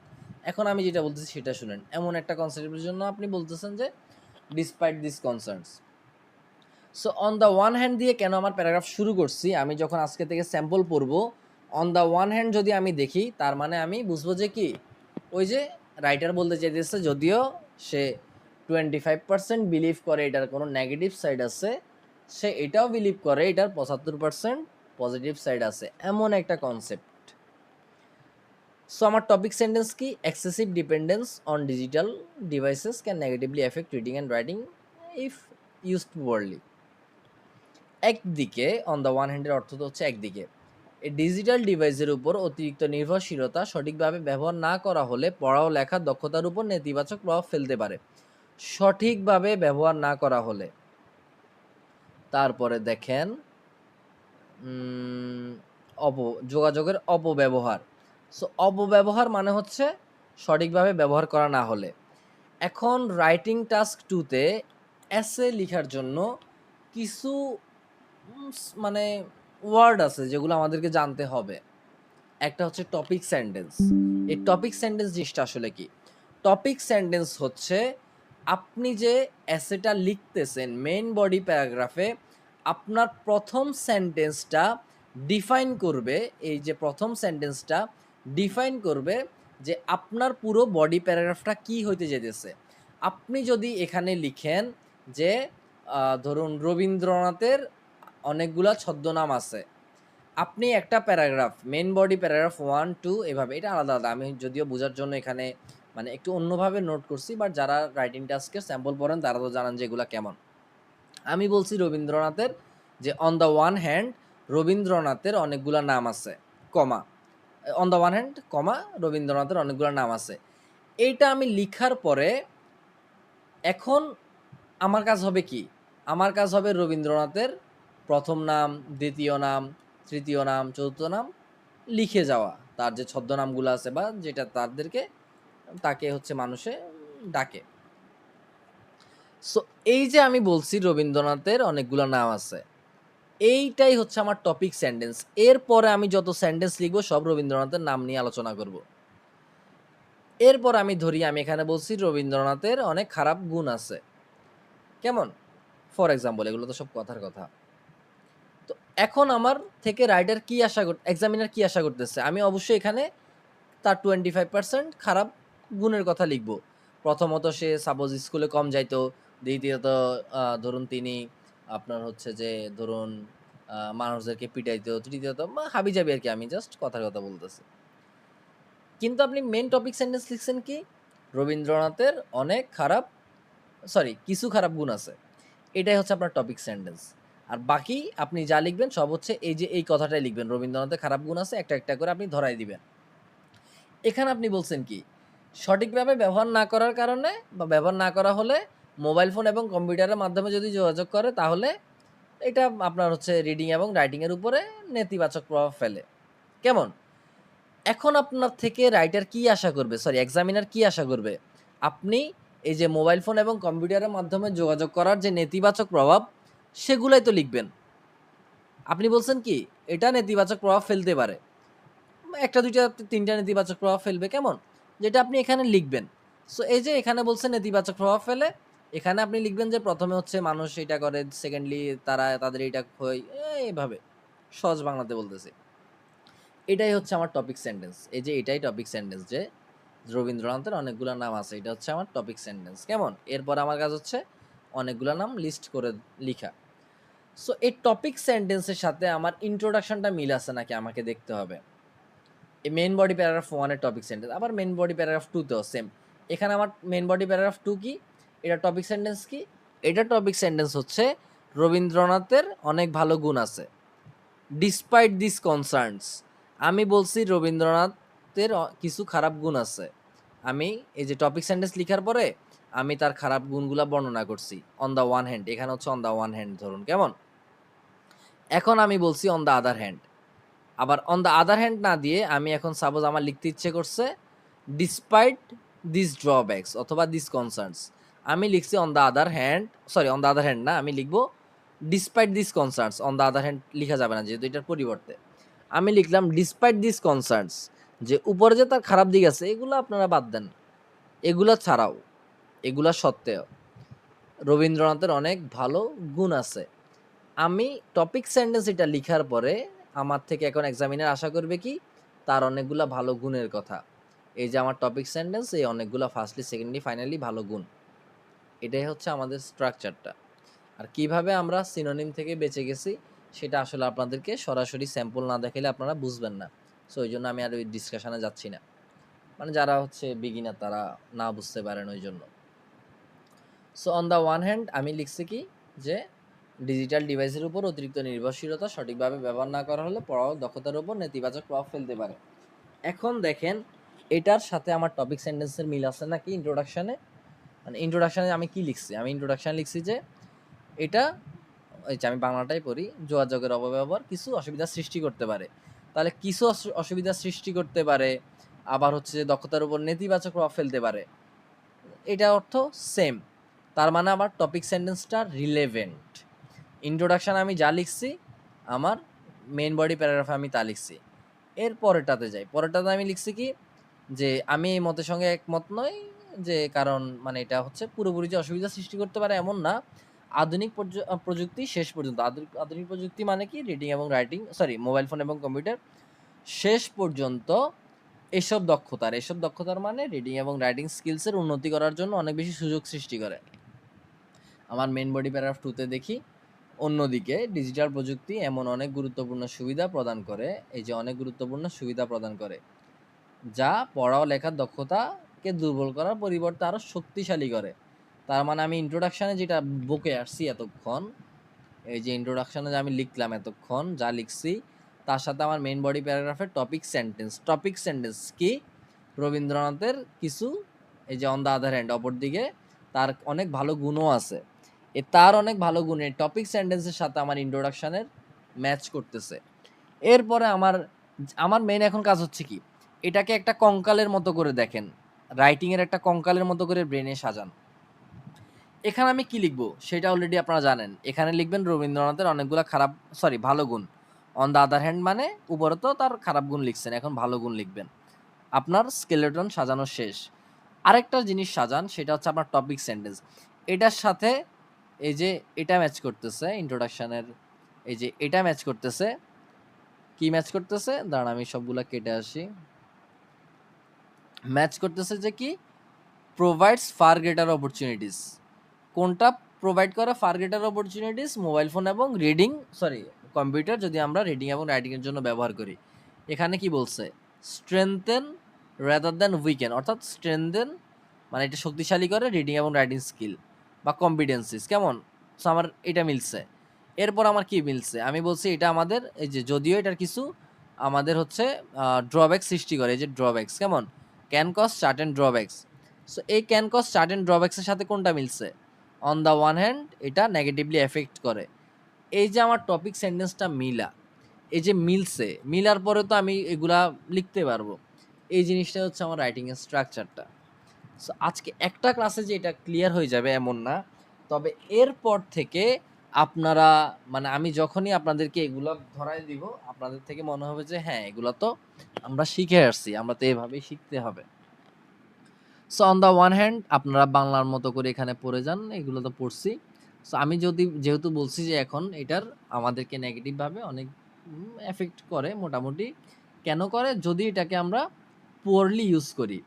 এখন আমি যেটা বলতেছি সেটা শুনেন, এমন একটা কনসেপ্টের জন্য আপনি বলতেছেন যে despite this concerns. So on the one hand দিয়ে কেন আমার প্যারাগ্রাফ শুরু করছি, আমি যখন আজকে থেকে স্যাম্পল পড়বো, অন দ্য ওয়ান হ্যান্ড যদি আমি দেখি, তার মানে আমি বুঝবো যে কি, ওই যে রাইটার বলতে চাইতেছে যদিও সে 25% বিলিভ করে এটার কোনো নেগেটিভ সাইড আছে, সে এটাও বিলিভ করে এটার 75% পজিটিভ সাইড আছে, এমন একটা কনসেপ্ট। সো আমার টপিক সেন্টেন্স কি? Excessive dependence on digital devices can negatively effect reading and writing if used poorly. একদিকে অন দ্য ওয়ান হ্যান্ডের অর্থ তো হচ্ছে একদিকে এই ডিজিটাল ডিভাইসের উপর অতিরিক্ত নির্ভরশীলতা সঠিকভাবে ব্যবহার না করা হলে পড়া ও লেখার দক্ষতার উপর নেতিবাচক প্রভাব ফেলতে পারে। সঠিকভাবে ব্যবহার না করা হলে। তারপরে দেখেন উম, যোগাযোগের অপব্যবহার। সো অপব্যবহার মানে হচ্ছে সঠিকভাবে ব্যবহার করা না হলে। এখন রাইটিং টাস্ক 2-তে এসে লেখার জন্য কিছু মানে ওয়ার্ড আছে যেগুলো আমাদেরকে জানতে হবে। একটা হচ্ছে টপিক সেন্টেন্স। এই টপিক সেন্টেন্স জিনিসটা আসলে কি? টপিক সেন্টেন্স হচ্ছে আপনি যে এসেটা লিখতেছেন মেইন বডি প্যারাগ্রাফে আপনার প্রথম সেন্টেন্সটা ডিফাইন করবে, এই যে প্রথম সেন্টেন্সটা ডিফাইন করবে যে আপনার পুরো বডি প্যারাগ্রাফটা কি হইতে যেতেছে। আপনি যদি এখানে লিখেন যে ধরুন রবীন্দ্রনাথের অনেকগুলা ছদ্মনাম আছে, আপনি একটা প্যারাগ্রাফ মেইন বডি প্যারাগ্রাফ 1 2 এভাবে, এটা আলাদা আলাদা, আমি যদিও বোঝার জন্য এখানে মানে একটু অন্যভাবে নোট করছি, বাট যারা রাইটিং টাস্কের স্যাম্পল পড়েন তারা তো জানান যে এগুলো কেমন। আমি বলছি রবীন্দ্রনাথের যে অন দ্য ওয়ান হ্যান্ড রবীন্দ্রনাথের অনেকগুলো নাম আছে, কমা, অন দ্য ওয়ান হ্যান্ড কমা রবীন্দ্রনাথের অনেকগুলো নাম আছে। এইটা আমি লিখার পরে এখন আমার কাজ হবে কি? আমার কাজ হবে রবীন্দ্রনাথের প্রথম নাম, দ্বিতীয় নাম, তৃতীয় নাম, চতুর্থ নাম লিখে যাওয়া। তার যে ছদ্মনামগুলো আছে বা যেটা তাকে হচ্ছে মানুষে ডাকে। সো এই যে আমি বলছি রবীন্দ্রনাথের অনেকগুলো নাম আছে, এইটাই হচ্ছে আমার টপিক সেন্টেন্স। এরপরে আমি যত সেন্টেন্স লিখবো সব রবীন্দ্রনাথের নাম নিয়ে আলোচনা করব। এরপর আমি ধরি আমি এখানে বলছি রবীন্দ্রনাথের অনেক খারাপ গুণ আছে, কেমন? ফর এক্সাম্পল, এগুলো তো সব কথার কথা। তো এখন আমার থেকে রাইটার কি এক্সামিনার কি আশা করতেছে? আমি অবশ্যই এখানে তার 25% খারাপ গুণের কথা লিখব। প্রথমত সে সাপোজ স্কুলে কম যাইতো, দ্বিতীয়ত ধরুন তিনি আপনার হচ্ছে যে ধরুন মানুষদেরকে পিটাইতো, তৃতীয়ত হাবিজাবি আর কি, আমি জাস্ট কথার কথা বলতেছি। কিন্তু আপনি মেন টপিক সেন্টেন্স লিখছেন কি? রবীন্দ্রনাথের অনেক খারাপ, কিছু খারাপ গুণ আছে। এটাই হচ্ছে আপনার টপিক সেন্টেন্স। আর বাকি আপনি যা লিখবেন সব হচ্ছে এই যে এই কথাটাই লিখবেন, রবীন্দ্রনাথের খারাপ গুণ আছে, একটা একটা করে আপনি ধরাই দিবেন। এখানে আপনি বলছেন কি? সঠিকভাবে ব্যবহার না করার কারণে বা ব্যবহার না করা হলে মোবাইল ফোন এবং কম্পিউটারের মাধ্যমে যদি যোগাযোগ করে তাহলে এটা আপনার হচ্ছে রিডিং এবং রাইটিংয়ের উপরে নেতিবাচক প্রভাব ফেলে। কেমন? এখন আপনার থেকে রাইটার কি আশা করবে, এক্সামিনার কি আশা করবে? আপনি এই যে মোবাইল ফোন এবং কম্পিউটারের মাধ্যমে যোগাযোগ করার যে নেতিবাচক প্রভাব সেগুলাই তো লিখবেন। আপনি বলছেন কি এটা নেতিবাচক প্রভাব ফেলতে পারে, একটা দুইটা তিনটা নেতিবাচক প্রভাব ফেলবে, কেমন? যেটা আপনি এখানে লিখবেন। সো এই যে এখানে বলছে নেতিবাচক প্রভাব ফেলে, এখানে আপনি লিখবেন যে প্রথমে হচ্ছে মানুষ এটা করে, সেকেন্ডলি তাদের এটা হয়, এইভাবে সহজ বাংলাতে বলতেছি। এটাই হচ্ছে আমার টপিক সেন্টেন্স। এই যে এটাই টপিক সেন্টেন্স যে রবীন্দ্রনাথের অনেকগুলো নাম আছে, এটা হচ্ছে আমার টপিক সেন্টেন্স, কেমন? এরপর আমার কাজ হচ্ছে অনেকগুলো নাম লিস্ট করে লিখা। সো এই টপিক সেন্টেন্সের সাথে আমার ইন্ট্রোডাকশনটা মিল আছে নাকি আমাকে দেখতে হবে। এই মেইন বডি প্যারাগ্রাফ 1 এর টপিক সেন্টেন্স, আবার মেইন বডি প্যারাগ্রাফ 2 তেও সেম। এখানে আমার মেইন বডি প্যারাগ্রাফ 2 কি? এটা টপিক সেন্টেন্স কি? এটা টপিক সেন্টেন্স হচ্ছে রবীন্দ্রনাথের অনেক ভালো গুণ আছে। ডিসপাইট দিস কনসার্নস, আমি বলছি রবীন্দ্রনাথের কিছু খারাপ গুণ আছে। আমি এই যে টপিক সেন্টেন্স লিখার পরে আমি তার খারাপ গুণগুলা বর্ণনা করছি। অন দ্য ওয়ান হ্যান্ড, এখানে হচ্ছে অন দ্য ওয়ান হ্যান্ড ধরুন, কেমন? এখন আমি বলছি অন দ্য আদার হ্যান্ড। আবার অন দ্য আদার হ্যান্ড না দিয়ে আমি এখন সাপোজ আমার লিখতে ইচ্ছে করছে ডিসপাইট দিস ড্রব্যাকস অথবা দিস কনসার্নস, আমি লিখছি on the other hand, on the other hand না, আমি লিখবো despite this concerns. On the other hand লিখা যাবে না যেহেতু এটার পরিবর্তে আমি লিখলাম ডিসপাইট দিস কনসার্নস, যে উপরে যে তার খারাপ দিক আছে এগুলো আপনারা বাদ দেন, এগুলা ছাড়াও, এগুলা সত্ত্বেও রবীন্দ্রনাথের অনেক ভালো গুণ আছে। আমি টপিক সেন্টেন্স এটা লিখার পরে আমার থেকে এখন এক্সামিনার আশা করবে কি? তার অনেকগুলা ভালো গুণের কথা। এই যে আমার টপিক সেন্টেন্স, এই অনেকগুলা ফার্স্টলি সেকেন্ডলি ফাইনালি ভালো গুণ, এটাই হচ্ছে আমাদের স্ট্রাকচারটা। আর কিভাবে আমরা সিনোনিম থেকে বেঁচে গেছি সেটা আসলে আপনাদেরকে সরাসরি স্যাম্পল না দেখালে আপনারা বুঝবেন না। সো ওই জন্য আমি আর ওই ডিসকাশনে যাচ্ছি না। মানে যারা হচ্ছে বিগিনার তারা না বুঝতে পারেন ওই জন্য। So on the one hand আমি লিখছি কি যে ডিজিটাল ডিভাইসের উপর অতিরিক্ত নির্ভরশীলতা সঠিকভাবে ব্যবহার না করা হলে পড়ার দক্ষতার উপর নেতিবাচক প্রভাব ফেলতে পারে। এখন দেখেন এটার সাথে আমার টপিক সেন্টেন্সের মিল আছে নাকি ইন্ট্রোডাকশানে। মানে ইন্ট্রোডাকশানে আমি কি লিখছি, আমি ইন্ট্রোডাকশানে লিখছি যে এটা, এই যে আমি বাংলাটাই পড়ি, যোগাযোগের অপব্যবহার কিছু অসুবিধা সৃষ্টি করতে পারে। তাহলে কিছু অসুবিধা সৃষ্টি করতে পারে, আবার হচ্ছে যে দক্ষতার উপর নেতিবাচক প্রভাব ফেলতে পারে, এটা অর্থ সেম। তার মানে আমার টপিক সেন্টেন্সটা রিলেভেন্ট। ইন্ট্রোডাকশান আমি যা লিখছি আমার মেইন বডি প্যারাগ্রাফে আমি তা লিখছি। এর পরেরটাতে যাই, পরেরটাতে আমি লিখছি কি যে আমি এই মতের সঙ্গে একমত নই, যে কারণ মানে এটা হচ্ছে পুরোপুরি যে অসুবিধা সৃষ্টি করতে পারে এমন না। আধুনিক প্রযুক্তি শেষ পর্যন্ত, আধুনিক প্রযুক্তি মানে কি রিডিং এবং রাইটিং, সরি মোবাইল ফোন এবং কম্পিউটার শেষ পর্যন্ত এসব দক্ষতার মানে রিডিং এবং রাইটিং স্কিলসের উন্নতি করার জন্য অনেক বেশি সুযোগ সৃষ্টি করে। আমার মেন বডি প্যারাগ্রাফ 2 তে দেখি, অন্যদিকে ডিজিটাল প্রযুক্তি এমন অনেক গুরুত্বপূর্ণ সুবিধা প্রদান করে, এই যে অনেক গুরুত্বপূর্ণ সুবিধা প্রদান করে, যা পড়া ও লেখার দক্ষতাকে দুর্বল করার পরিবর্তে আরও শক্তিশালী করে। তার মানে আমি ইন্ট্রোডাকশানে যেটা বকে আসছি এতক্ষণ, এই যে ইন্ট্রোডাকশানে যে আমি লিখলাম এতক্ষণ যা লিখছি, তার সাথে আমার মেইন বডি প্যারাগ্রাফের টপিক সেন্টেন্স কি রবীন্দ্রনাথের কিছু, এই যে অন দ্য আদার হ্যান্ড অপরদিকে তার অনেক ভালো গুণও আছে, তার অনেক ভালো গুণের টপিক সেন্টেন্সের সাথে আমার ইন্ট্রোডাকশানের ম্যাচ করতেছে। এরপরে আমার আমার মেইন এখন কাজ হচ্ছে কি, এটাকে একটা কঙ্কালের মতো করে দেখেন, রাইটিংয়ের একটা কঙ্কালের মতো করে ব্রেনে সাজান। এখানে আমি কি লিখবো সেটা অলরেডি আপনারা জানেন। এখানে লিখবেন রবীন্দ্রনাথের অনেকগুলা ভালো গুণ। অন দ্য আদার হ্যান্ড মানে উপরে তো তার খারাপ গুণ লিখছেন, এখন ভালো গুণ লিখবেন। আপনার স্কেলেটন সাজানো শেষ। আরেকটা জিনিস সাজান, সেটা হচ্ছে আপনার টপিক সেন্টেন্স। এটার সাথে এই যে এটা ম্যাচ করতেছে ইন্ট্রোডাকশনের, এই যে এটা ম্যাচ করতেছে, কি ম্যাচ করতেছে দাঁড়ান আমি সবগুলা কেটে আসি। ম্যাচ করতেছে যে কি প্রোভাইডস ফার গ্রেটার অপরচুনিটিস। কোনটা প্রোভাইড করে far greater opportunities? Mobile phone এবং কম্পিউটার যদি আমরা রিডিং এবং রাইটিংয়ের জন্য ব্যবহার করি। এখানে কি বলছে? স্ট্রেংথেন রাদার দ্যান উইকেন, অর্থাৎ স্ট্রেংথেন মানে এটা শক্তিশালী করে রিডিং এবং রাইটিং স্কিল বা কম্পিটেন্সিস। কেমন? সো আমার এটা মিলছে। এরপর আমার কি মিলছে? আমি বলছি এটা আমাদের এই যে যদিও এটার কিছু আমাদের হচ্ছে ড্রব্যাক সৃষ্টি করে, এই যে ড্রব্যাকস, কেমন? Can cause certain drawbacks. So এই ক্যান কজ সার্টেন ড্রব্যাকসের সাথে কোনটা মিলছে? অন দ্য ওয়ান হ্যান্ড এটা নেগেটিভলি এফেক্ট করে। এই যে আমার টপিক সেন্টেন্সটা মিলা, এই যে মিলছে, মিলার পরে তো আমি এগুলা লিখতে পারবো। এই জিনিসটা হচ্ছে আমার রাইটিংয়ের স্ট্রাকচারটা। সো আজকে একটা ক্লাসে যে এটা ক্লিয়ার হয়ে যাবে এমন না, তবে এরপর থেকে আপনারা মানে আমি যখনই আপনাদেরকে এগুলো ধরাই দিব, আপনাদের থেকে মনে হবে যে হ্যাঁ এগুলো তো আমরা শিখে আসছি, আমরা তো এভাবেই শিখতে হবে। So on the one hand আপনারা বাংলার মতো করে এখানে পড়ে যান, এগুলো তো পড়ছি। সো আমি যেহেতু বলছি যে এখন এটার আমাদেরকে নেগেটিভভাবে অনেক এফেক্ট করে মোটামুটি। কেন করে? যদি এটাকে আমরা পুয়ারলি ইউজ করি,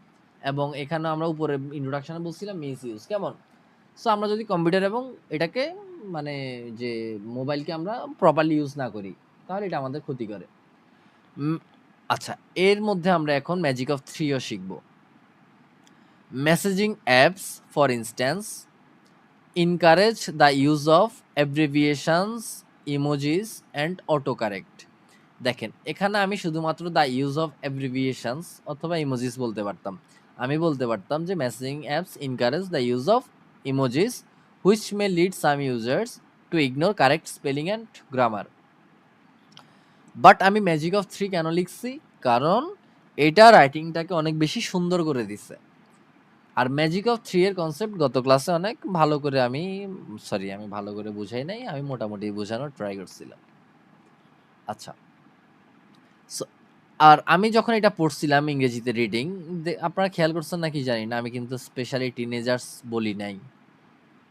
এবং এখানে আমরা উপরে ইন্ট্রোডাকশনে বলছিলাম মিস ইউজ, কেমন? সো আমরা যদি কম্পিউটার এবং এটাকে মানে যে মোবাইলকে আমরা প্রপারলি ইউজ না করি, তাহলে এটা আমাদের ক্ষতি করে। আচ্ছা, এর মধ্যে আমরা এখন ম্যাজিক অফ থ্রিও শিখব। Messaging apps, for instance, encourage the use of abbreviations, emojis and autocorrect. দেখেন এখানে আমি শুধুমাত্র দ্য ইউজ অফ অ্যাব্রিভিয়েশনস অথবা ইমোজিস বলতে পারতাম। আমি বলতে পারতাম যে messaging apps encourage the use of emojis which may lead some users to ignore correct spelling and grammar. But আমি ম্যাজিক অফ থ্রি কেন লিখছি? কারণ এটা রাইটিংটাকে অনেক বেশি সুন্দর করে দিছে। আর ম্যাজিক অফ থ্রি এর কনসেপ্ট গত ক্লাসে অনেক ভালো করে আমি ভালো করে বুঝাই নাই, আমি মোটামুটি বোঝানোর ট্রাই করছিলাম। আচ্ছা, সো আর আমি যখন এটা পড়ছিলাম ইংরেজিতে রিডিং, আপনারা খেয়াল করছেন নাকি জানি না, আমি কিন্তু স্পেশালি টিনেজার্স বলি নাই,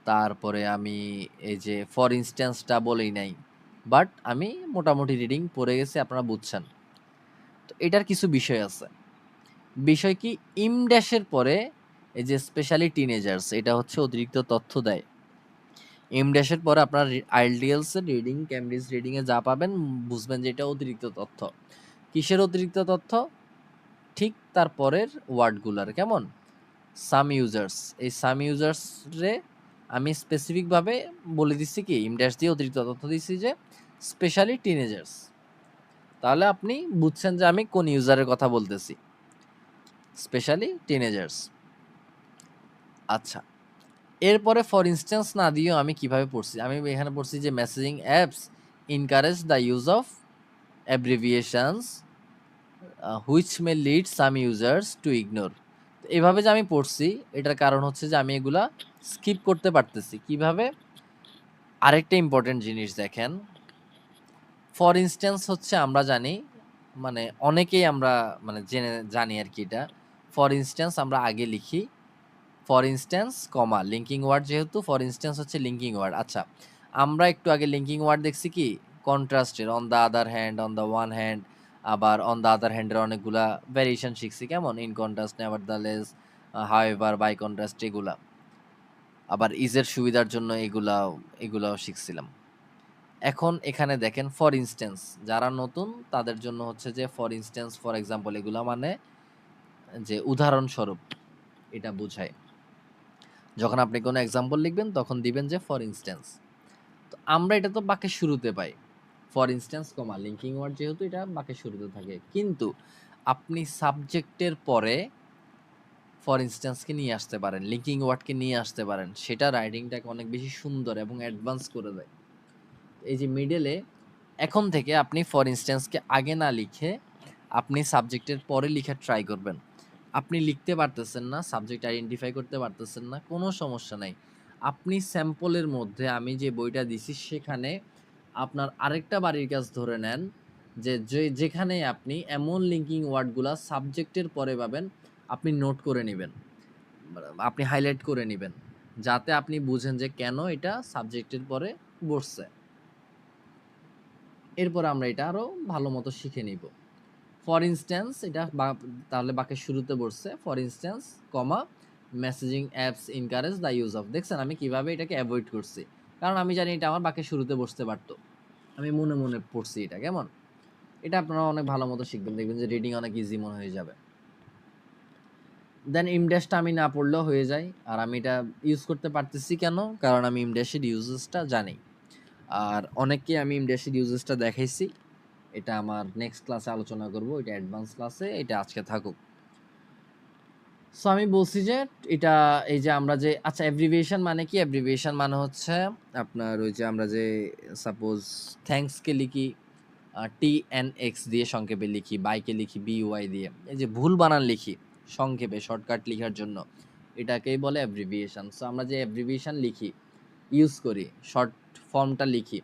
তারপরে আমি এই যে ফর ইনস্ট্যান্সটা বলি নাই, বাট আমি মোটামুটি রিডিং পড়ে গেছি, আপনারা বুঝছেন। তো এটার কিছু বিষয় আছে। বিষয় কি? ইম ড্যাশের পরে এই যে স্পেশালি টিনেজার্স, এটা হচ্ছে অতিরিক্ত তথ্য দেয়। এম ড্যাশের পরে আপনার আইএলটিএলস এর রিডিং, ক্যামব্রিজ রিডিং এ যা পাবেন বুঝবেন যে এটা অতিরিক্ত তথ্য। কিসের অতিরিক্ত তথ্য? ঠিক তারপরের ওয়ার্ডগুলার কেমন সাম ইউজার্স, এই সাম ইউজার্সরে আমি স্পেসিফিকভাবে বলে দিচ্ছি কি ইমড্যাশ দিয়ে অতিরিক্ত তথ্য দিচ্ছি যে স্পেশালি টিনেজার্স। তাহলে আপনি বুঝছেন যে আমি কোন ইউজারের কথা বলতেছি, স্পেশালি টিনেজার্স। আচ্ছা, এরপরে ফর ইনস্ট্যান্স না দিয়েও আমি কিভাবে পড়ছি, আমি এখানে পড়ছি যে messaging apps encourage the use of abbreviations which may lead some users to ignore. এভাবে যে আমি পড়ছি এটার কারণ হচ্ছে যে আমি এগুলা স্কিপ করতে পারতেছি কিভাবে। আরেকটা ইম্পর্টেন্ট জিনিস দেখেন, ফর ইনস্ট্যান্স হচ্ছে আমরা জানি মানে অনেকেই আমরা মানে জানি আর কি, এটা ফর ইনস্ট্যান্স আমরা আগে লিখি for instance comma linking word, যেহেতু ফর ইনস্ট্যান্স হচ্ছে লিঙ্কিং ওয়ার্ড। আচ্ছা, আমরা একটু আগে লিঙ্কিং ওয়ার্ড দেখছি কি কন্ট্রাস্টের, on the other hand, on the one hand, আবার অন দ্য আদার হ্যান্ডের অনেকগুলা ভ্যারিয়েশন শিখছি কেমন in contrast, nevertheless, however, by contrast, এগুলা আবার ইজের সুবিধার জন্য এগুলাও শিখছিলাম। এখন এখানে দেখেন ফর ইনস্ট্যান্স, যারা নতুন তাদের জন্য হচ্ছে যে ফর ইনস্ট্যান্স ফর এক্সাম্পল এগুলা মানে যে উদাহরণস্বরূপ এটা বোঝায়। যখন আপনি কোনো এক্সাম্পল লিখবেন তখন দিবেন যে ফর ইনস্ট্যান্স। তো আমরা এটা তো বাক্যের শুরুতে পাই, for instance comma linking word যেহেতু এটা বাক্যের শুরুতে থাকে, কিন্তু আপনি সাবজেক্টের পরে ফর ইনস্ট্যান্সকে নিয়ে আসতে পারেন, লিঙ্কিং ওয়ার্ডকে নিয়ে আসতে পারেন, সেটা রাইটিংটাকে অনেক বেশি সুন্দর এবং অ্যাডভান্স করে দেয়। এই যে মিডলে এখন থেকে আপনি ফর ইনস্ট্যান্সকে আগে না লিখে আপনি সাবজেক্টের পরে লিখে ট্রাই করবেন। আপনি লিখতে পারতেছেন না, সাবজেক্ট আইডেন্টিফাই করতে পারতেছেন না, কোনো সমস্যা নাই। আপনি স্যাম্পলের মধ্যে আমি যে বইটা দিছি সেখানে আপনার আরেকটা বাড়ির কাজ ধরে নেন যেখানে আপনি এমন লিঙ্কিং ওয়ার্ডগুলা সাবজেক্টের পরে পাবেন, আপনি নোট করে নেবেন, আপনি হাইলাইট করে নেবেন, যাতে আপনি বুঝেন যে কেন এটা সাবজেক্টের পরে বসছে। এরপর আমরা এটা আরো ভালো মতো শিখে নিব। ফর ইনস্ট্যান্স এটা তাহলে বাক্যের শুরুতে বসছে for instance comma messaging apps encourage the use of. দেখছেন আমি কিভাবে এটাকে অ্যাভয়েড করছি, কারণ আমি জানি এটা আমার বাক্যের শুরুতে বসতে পারতো, আমি মনে মনে পড়ছি এটা কেমন। এটা আপনারা অনেক ভালো মতো শিখবেন, দেখবেন যে রিডিং অনেক ইজি মনে হয়ে যাবে। দেন ইমড্যাশটা আমি না পড়লেও হয়ে যায়, আর আমি এটা ইউজ করতে পারতেছি কেন, কারণ আমি ইমড্যাশের ইউজেসটা জানি, আর অনেককে আমি ইমড্যাশের ইউজেসটা দেখাইছি। এটা আমার নেক্সট ক্লাসে আলোচনা করব, এটা অ্যাডভান্স ক্লাসে, এটা আজকে থাকুক। সো আমি বলছি যে এটা এই যে আমরা যে আচ্ছা অ্যাব্রিভিয়েশন মানে কি, অ্যাব্রিভিয়েশন মানে হচ্ছে আপনার ওই যে আমরা যে সাপোজ থ্যাঙ্কসকে লিখি TNX দিয়ে সংক্ষেপে লিখি, বাইকে লিখি BY দিয়ে, এই যে ভুল বানান লিখি সংক্ষেপে শর্টকাট লেখার জন্য, এটাকেই বলে অ্যাব্রিভিয়েশন। সো আমরা যে অ্যাব্রিভিয়েশন লিখি ইউজ করি, শর্ট ফর্মটা লিখি,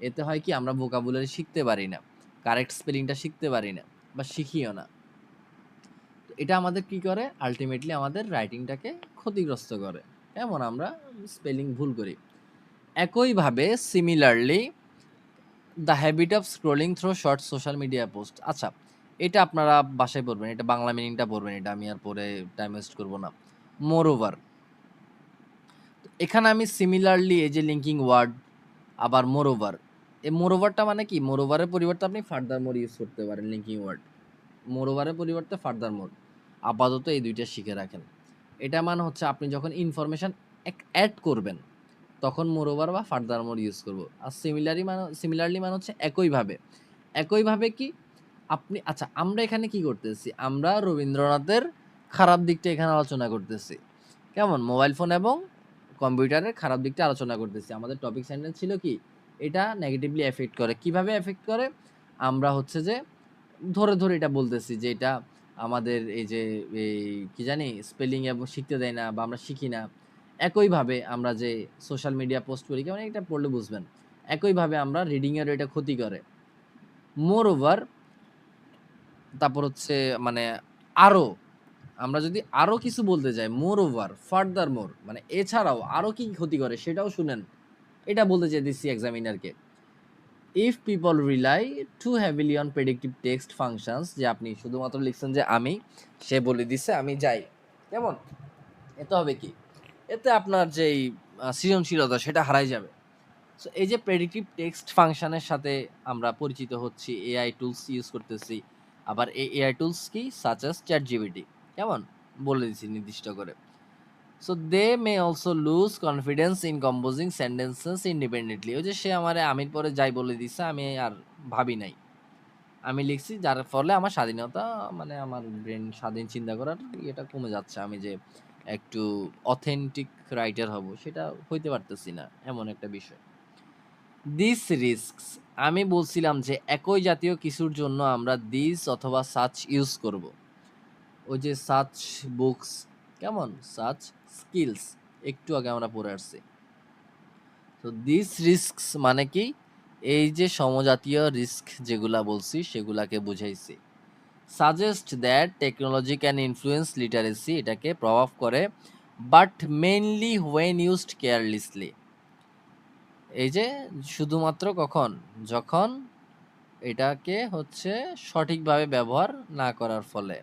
এতে হয় কি আমরা ভোকাবুলারি শিখতে পারি না, কারেক্ট স্পেলিংটা শিখতে পারি না বা শিখিও না। এটা আমাদের কি করে, আলটিমেটলি আমাদের রাইটিংটাকে ক্ষতিগ্রস্ত করে, কেমন আমরা স্পেলিং ভুল করি। একইভাবে similarly the habit of scrolling through short social media post. আচ্ছা, এটা আপনারা বাসায় পড়বেন, এটা বাংলা মিনিংটা পড়বেন, এটা আমি আর পরে টাইম ওয়েস্ট করবো না। মোর ওভার, এখানে আমি সিমিলারলি এই যে লিঙ্কিং ওয়ার্ড, আবার মোর ওভার, এই মোর ওভারটা মানে কি, মোর ওভারের পরিবর্তে আপনি ফার্দার মোর ইউজ করতে পারেন লিঙ্কিং ওয়ার্ড, মোর ওভারের পরিবর্তে ফার্দার মোর, আপাতত এই দুইটা শিখে রাখেন। এটা মানে হচ্ছে আপনি যখন ইনফরমেশন অ্যাড করবেন তখন মোর ওভার বা ফার্দার মোর ইউজ করব। আর সিমিলারলি মানে হচ্ছে একইভাবে। একইভাবে কি আপনি আচ্ছা আমরা এখানে কি করতেছি, আমরা রবীন্দ্রনাথের খারাপ দিকটা এখানে আলোচনা করতেছি, কেমন মোবাইল ফোন এবং কম্পিউটারের খারাপ দিকটা আলোচনা করতেছি। আমাদের টপিক সেন্টেন্স ছিল কি এটা নেগেটিভলি এফেক্ট করে, কিভাবে এফেক্ট করে আমরা হচ্ছে যে ধরে ধরে এটা বলতেছি যে এটা আমাদের এই যে এই কি জানি স্পেলিং এবং শিখতে দেয় না বা আমরা শিখি না। একইভাবে আমরা যে সোশ্যাল মিডিয়া পোস্ট করি, কেমন এটা পড়লে বুঝবেন, একইভাবে আমরা রিডিংয়ের এটা ক্ষতি করে। মোর ওভার, তারপর হচ্ছে মানে আরও, আমরা যদি আরও কিছু বলতে যাই, মোর ওভার, ফার্দার মোর মানে এছাড়াও আরও কি ক্ষতি করে সেটাও শুনেন, এটা বলতে চাইতেছি এক্সামিনারকে। If people rely too heavily on predictive text functions, যে আপনি শুধুমাত্র লিখছেন যে আমি, সে বলে দিচ্ছে আমি যাই, কেমন, এতে হবে কি, এতে আপনার যেই সৃজনশীলতা সেটা হারাই যাবে। সো এই যে প্রেডিক্টিভ টেক্সট ফাংশনের সাথে আমরা পরিচিত হচ্ছি, AI টুলস ইউজ করতেছি, আবার এই এআই টুলস কি, সাচ অ্যাজ চ্যাটজিপিটি, কেমন বলে দিছি নির্দিষ্ট করে। So they may also lose confidence in composing sentences independently. ওই যে সে আমারে আমির পরে যাই বলে দিছে, আমি আর ভাবি নাই, আমি লিখছি, যার ফলে আমার স্বাধীনতা, মানে আমার ব্রেন স্বাধীন চিন্তা করার এটা কমে যাচ্ছে। আমি যে একটু অথেন্টিক রাইটার হব, সেটা হইতে পারতেছি না, এমন একটা বিষয়। দিস রিস্কস, আমি বলছিলাম যে একই জাতীয় কিছুর জন্য আমরা দিস অথবা সাচ ইউজ করব। ওই যে সাচ বুকস, কেমন সাচ স্কিলস, একটু আগে আমরা পড়ে আসছি। তো দিস রিস্কস মানে কি, এই যে সমজাতীয় রিস্ক যেগুলা বলছি সেগুলাকে বুঝাইছি। Suggest that technology can influence literacy, এটাকে প্রভাব করে, but mainly when used carelessly. এই যে শুধুমাত্র কখন, যখন এটাকে হচ্ছে সঠিকভাবে ব্যবহার না করার ফলে,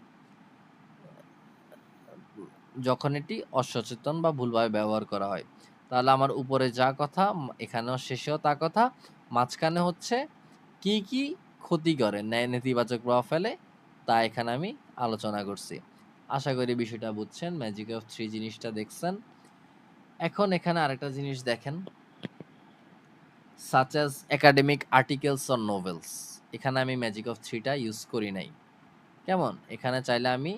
যখন এটি অসচেতন বা ভুলভাবে ব্যবহার করা হয়। তাহলে আমার উপরে যা কথা, এখানেও শেষেও তা কথা, মাঝখানে হচ্ছে কি কি ক্ষতি করে, নেতিবাচক প্রভাব ফেলে, তা এখানে আমি আলোচনা করছি। আশা করি বিষয়টা বুঝছেন, ম্যাজিক অফ থ্রি জিনিসটা দেখছেন। এখন এখানে আরেকটা জিনিস দেখেন, such as academic articles or novels. এখানে আমি ম্যাজিক অফ থ্রিটা ইউজ করি নাই, কেমন। এখানে চাইলে আমি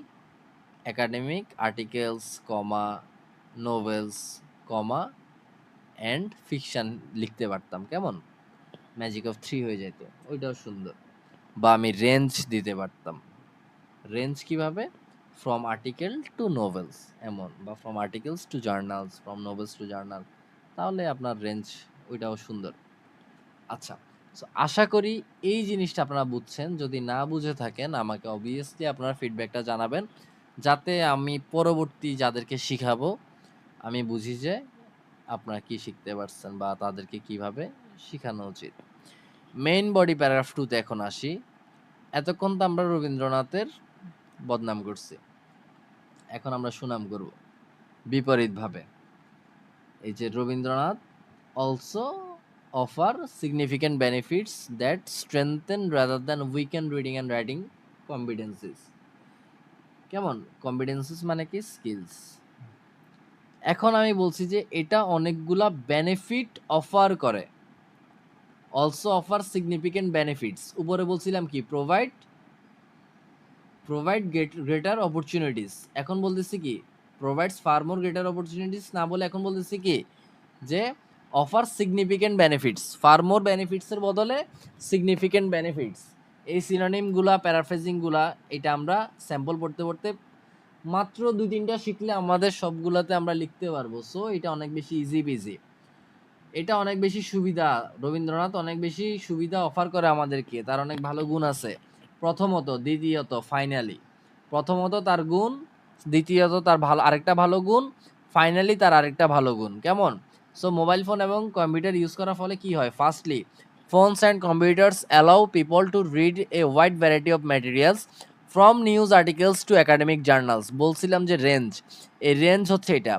academic articles comma novels comma and fiction লিখতে পারতাম, কেমন ম্যাজিক অফ থ্রি হয়ে যেত, ওইটাও সুন্দর। বা আমি রেঞ্জ দিতে পারতাম, রেঞ্জ কিভাবে, ফ্রম আর্টিকেল টু নোভেলস এমন, বা from articles to journals, from novels to journal, তাহলে আপনার রেঞ্জ ওইটাও সুন্দর। আচ্ছা, সো আশা করি এই জিনিসটা আপনারা বুঝছেন। যদি না বুঝে থাকেন আমাকে অবভিয়াসলি আপনার ফিডব্যাকটা জানাবেন, যাতে আমি পরবর্তী যাদেরকে শিখাবো আমি বুঝি যে আপনারা কি শিখতে পারছেন বা তাদেরকে কিভাবে শিখানো উচিত। মেইন বডি প্যারাগ্রাফ 2 তে এখন আসি। এতক্ষণ তো আমরা রবীন্দ্রনাথের বদনাম করছি, এখন আমরা সুনাম করব বিপরীতভাবে। এই যে Rabindranath also offer significant benefits that strengthen rather than weaken reading and writing competencies. কেমন, কম্পিটেন্সিস মানে কি, স্কিলস। এখন আমি বলছি যে এটা অনেকগুলা বেনিফিট অফার করে, অলসো অফার সিগনিফিক্যান্ট বেনিফিটস। উপরে বলছিলাম কি, প্রোভাইড গ্রেটার অপরচুনিটিস, এখন বলতেছি কি, provides far more greater opportunities না বলে এখন বলতেছি কি, যে offer significant benefits, far more বেনিফিটসের বদলে সিগনিফিক্যান্ট বেনিফিটস। এই সিনোনিমগুলা, প্যারাফ্রেজিংগুলা, এটা আমরা স্যাম্পল পড়তে পড়তে মাত্র 2-3টা শিখলে আমাদের সবগুলাতে আমরা লিখতে পারবো। সো এটা অনেক বেশি ইজি বিজি, এটা অনেক বেশি সুবিধা। রবীন্দ্রনাথ অনেক বেশি সুবিধা অফার করে আমাদেরকে, তার অনেক ভালো গুণ আছে। প্রথমত, দ্বিতীয়ত, ফাইনালি, প্রথমত তার গুণ, দ্বিতীয়ত তার ভালো আরেকটা ভালো গুণ, ফাইনালি তার আরেকটা ভালো গুণ, কেমন। সো মোবাইল ফোন এবং কম্পিউটার ইউজ করার ফলে কি হয়, firstly phones and computers allow people to read a wide variety of materials from news articles to academic journals। বলছিলাম যে রেঞ্জ, এই রেঞ্জ হচ্ছে এটা।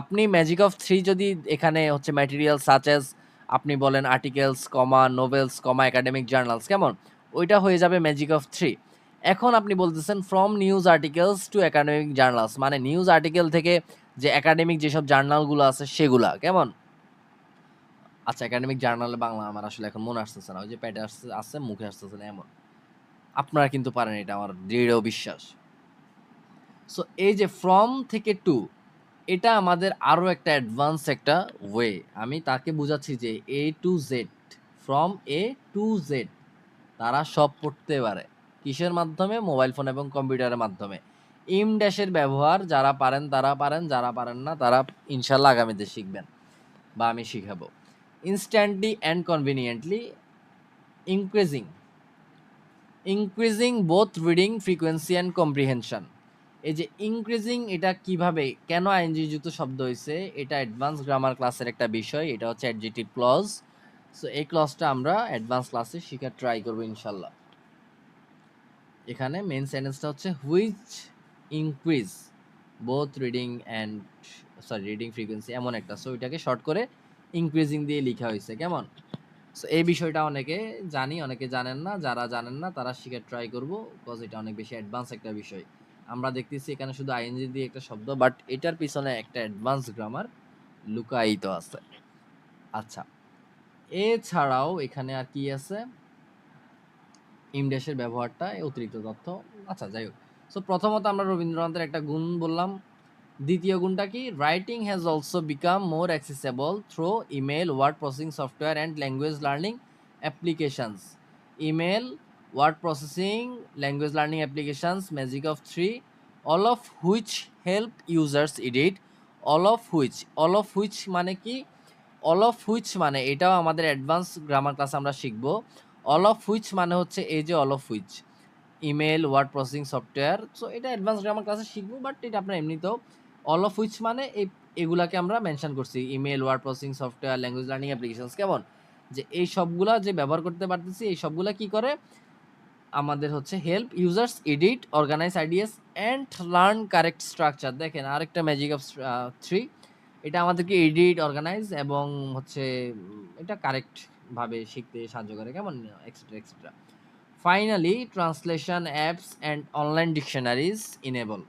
আপনি ম্যাজিক অফ থ্রি যদি এখানে হচ্ছে ম্যাটেরিয়াল সাচ অ্যাজ আপনি বলেন আর্টিকেলস কমা নোভেলস কমা একাডেমিক জার্নালস, কেমন, ওইটা হয়ে যাবে ম্যাজিক অফ থ্রি। এখন আপনি বলতেছেন from news articles to academic journals, মানে নিউজ আর্টিকেল থেকে যে একাডেমিক যেসব জার্নালগুলো আছে সেগুলা, কেমন। আচ্ছা, একাডেমিক জার্নালে বাংলা আমার আসলে এখন মনে আসতেছে না, ওই যে প্যাটে আসছে আছে মুখে আসতেছে না এমন। আপনারা কিন্তু পারেন, এটা আমার দৃঢ় বিশ্বাস। সো এই যে ফ্রম থেকে টু, এটা আমাদের আরও একটা অ্যাডভান্স একটা ওয়ে। আমি তাকে বুঝাচ্ছি যে A to Z, from A to Z তারা সব পড়তে পারে, কিসের মাধ্যমে, মোবাইল ফোন এবং কম্পিউটারের মাধ্যমে। ইম ড্যাশের ব্যবহার যারা পারেন তারা পারেন, যারা পারেন না তারা ইনশাল্লাহ আগামীতে শিখবেন বা আমি শিখাবো। Instantly and conveniently increasing, increasing both reading frequency and comprehension. এই যে ইনক্রিজিং, এটা কিভাবে, কেন আইএনজি যুক্ত শব্দ হয়েছে, এটা অ্যাডভান্স গ্রামার ক্লাসের একটা বিষয়, এটা হচ্ছে অ্যাডজেক্টিভ ক্লজ। সো এই ক্লজটা আমরা অ্যাডভান্স ক্লাসে শেখার ট্রাই করবো ইনশাল্লাহ। এখানে মেন সেন্টেন্সটা হচ্ছে which increase both reading and, reading frequency এমন একটা। সো এটাকে শর্ট করে ইনক্রিজিং দিয়ে লেখা হয়েছে, কেমন। সো এই বিষয়টা অনেকে জানি, অনেকে জানেন না। যারা জানেন না তারা শিখার ট্রাই করব। বিকজ এটা অনেক বেশি অ্যাডভান্স একটা বিষয়। আমরা দেখতেছি এখানে শুধু আইএনজি দিয়ে একটা শব্দ, বাট এটার পিছনে একটা অ্যাডভান্স গ্রামার লুকায়িত আছে। আচ্ছা, এছাড়াও এখানে আর কি আছে? ইমড্যাশের ব্যবহারটা অতিরিক্ত তথ্য। আচ্ছা, যাই হোক। সো প্রথমত আমরা রবীন্দ্রনাথের একটা গুণ বললাম। দ্বিতীয় গুণটা কি? Writing has also become more accessible through email, word processing software and language learning applications. Email, word processing, language learning applications, magic of three, all of which help users edit. All of which মানে কি? All of which মানে এটাও আমাদের advance grammar class আমরা শিখব। All of which মানে হচ্ছে এই যে all of which, email, word processing software. So এটা অ্যাডভান্স গ্রামার ক্লাসে শিখবো, বাট এটা আপনার এমনিতেও অল অফ হুইচ মানে এগুলাকে আমরা মেনশন করছি, email, word processing software, language learning applications. কেমন? যে এই সবগুলা যে ব্যবহার করতে পারতেছি, এই সবগুলা কি করে আমাদের হচ্ছে help users edit, organize ideas and learn correct structure. দেখেন আরেকটা ম্যাজিক অফ থ্রি, এটা আমাদেরকে এডিট, অর্গানাইজ এবং হচ্ছে এটা কারেক্ট ভাবে শিখতে সাহায্য করে। কেমন? Etcetera etcetera. Finally, translation apps and online dictionaries enable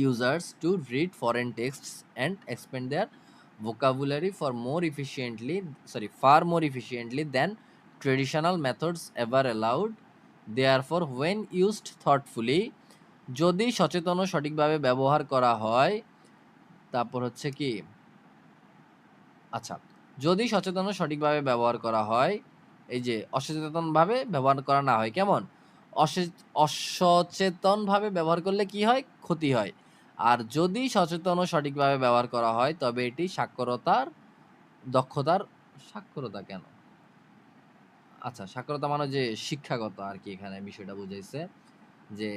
users to read foreign texts and expand their vocabulary far more efficiently than traditional methods ever allowed. Therefore, when used thoughtfully, যদি সচেতন ও সঠিকভাবে ব্যবহার করা হয়, তারপর হচ্ছে কি? আচ্ছা, যদি সচেতন ও সঠিকভাবে ব্যবহার করা হয়, এই যে অসচেতনভাবে ব্যবহার করা না হয়। কেমন? অসচেতনভাবে ব্যবহার করলে কি হয়? ক্ষতি হয়। আর যদি সচেতন ও সঠিকভাবে ব্যবহার করা হয় তবে এটি সাক্ষরতার দক্ষতার সাক্ষরতা কেন? আচ্ছা, সাক্ষরতা মানে যে শিক্ষাগত আর কি, এখানে বিষয়টা বুঝাইছে যে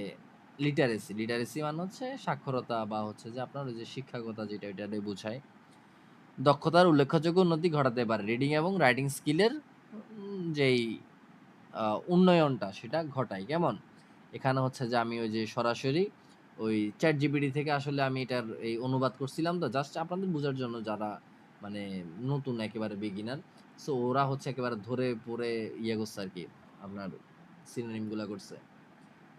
লিটারেসি মানে হচ্ছে সাক্ষরতা বা হচ্ছে যে আপনার ওই যে শিক্ষাগত যেটা এটারে বোঝায়। দক্ষতার উল্লেখযোগ্য উন্নতি ঘটাতে পারে। রিডিং এবং রাইটিং স্কিলের যেই উন্নয়নটা সেটা ঘটায়। কেমন? এখানে হচ্ছে যে আমি ওই যে সরাসরি ওই ChatGPT থেকে আসলে আমি এটার এই অনুবাদ করছিলাম, তো জাস্ট আপনাদের বোঝার জন্য, যারা মানে নতুন একেবারে বিগিনার। সো ওরা হচ্ছে একেবারে ধরে পড়ে ইয়ে করছে আরকি, আপনার সিনোনিম গুলা করছে।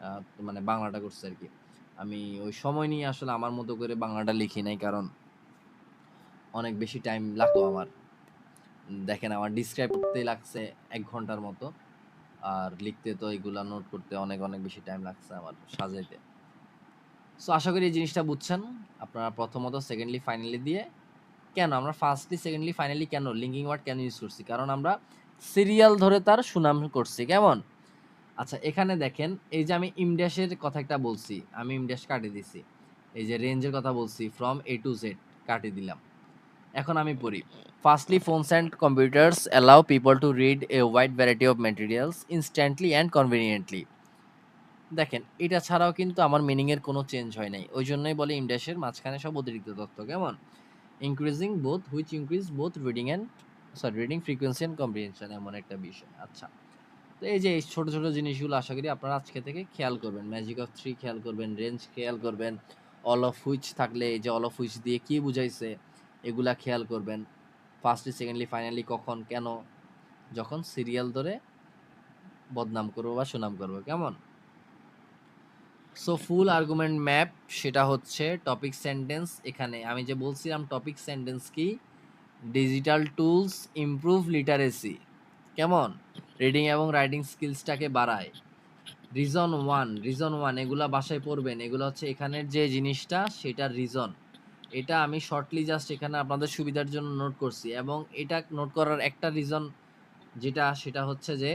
আ মানে বাংলাটা করছে আরকি। আমি ওই সময় নিয়ে আসলে আমার মতো করে বাংলাটা লিখি নাই, কারণ অনেক বেশি টাইম লাগতো আমার। দেখেন আমার ডিসক্রাইব করতেই লাগছে ১ ঘন্টার মতো। আর লিখতে তো এগুলা নোট করতে অনেক, অনেক বেশি টাইম লাগছে আমার সাজাইতে। সো আশা করি এই জিনিসটা বুঝছেন। আপনারা প্রথমত, সেকেন্ডলি, ফাইনালি দিয়ে কেন আমরা ফার্স্টলি, সেকেন্ডলি, ফাইনালি কেন লিঙ্কিং ওয়ার্ড কেন ইউজ করছি? কারণ আমরা সিরিয়াল ধরে তার সুনাম করছি। কেমন? আচ্ছা, এখানে দেখেন এই যে আমি ইমড্যাশের কথা একটা বলছি, আমি ইমড্যাশ কাটিয়ে দিছি। এই যে রেঞ্জের কথা বলছি ফ্রম A to Z কাটিয়ে দিলাম। এখন আমি পড়ি। Firstly, phones and computers allow people to read a wide variety of materials instantly and conveniently. দেখেন এটা ছাড়াও কিন্তু আমার মিনিং এর কোনো চেঞ্জ হয় নাই। ওইজন্যই বলে ইমড্যাশের মাঝখানে সব অতিরিক্ত তথ্য। কেমন? Increasing both, which increase both reading frequency and comprehension, এমন একটা বিষয়। আচ্ছা, তো এই যে এই ছোট, ছোট জিনিসগুলো আশা করি আপনারা আজকে থেকে খেয়াল করবেন। ম্যাজিক অফ থ্রি খেয়াল করবেন, রেঞ্জ খেয়াল করবেন, অল অফ হুইচ থাকলে এই যে অল অফ হুইচ দিয়ে কি বুঝাইছে এগুলা খেয়াল করবেন। ফার্স্টলি, সেকেন্ডলি, ফাইনালি কখন, কেন? যখন সিরিয়াল ধরে বদনাম করবো বা সুনাম করবো। কেমন? সো ফুল আর্গুমেন্ট ম্যাপ সেটা হচ্ছে টপিক সেন্টেন্স। এখানে আমি যে বলছিলাম টপিক সেন্টেন্স কি? Digital tools improve literacy. কেমন? রিডিং এবং রাইটিং স্কিলসটাকে বাড়ায়। রিজন ওয়ান এগুলা বাসায় পড়বেন। এগুলো হচ্ছে এখানের যে জিনিসটা সেটার রিজন। এটা আমি শর্টলি জাস্ট এখানে আপনাদের সুবিধার জন্য নোট করছি, এবং এটা নোট করার একটা রিজন যেটা, সেটা হচ্ছে যে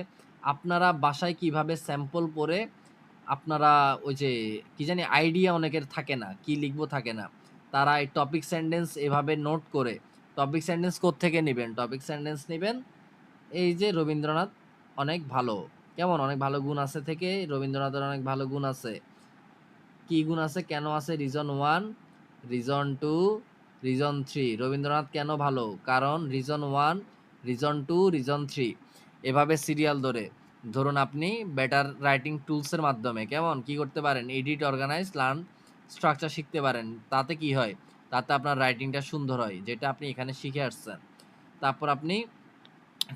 আপনারা বাসায় কিভাবে স্যাম্পল পড়ে আপনারা ওই যে কি জানি আইডিয়া অনেকের থাকে না, কি লিখবো থাকে না। তারা এই টপিক সেন্টেন্স এভাবে নোট করে, টপিক সেন্টেন্স কোত্থেকে নিবেন? টপিক সেন্টেন্স নিবেন এই যে রবীন্দ্রনাথ অনেক ভালো। কেমন? অনেক ভালো গুণ আছে থেকে রবীন্দ্রনাথের অনেক ভালো গুণ আছে। কি গুণ আছে? কেন আছে? Reason 1, reason 2, reason 3। রবীন্দ্রনাথ কেন ভালো? কারণ রিজন 1, রিজন 2, রিজন 3। এভাবে সিরিয়াল ধরে ধরুন আপনি বেটার রাইটিং টুলসের মাধ্যমে কেমন কি করতে পারেন? এডিট, অর্গানাইজ, লার্ন, স্ট্রাকচার শিখতে পারেন। তাতে কি হয়? তাতে আপনার রাইটিংটা সুন্দর হয়, যেটা আপনি এখানে শিখে আসছেন। তারপর আপনি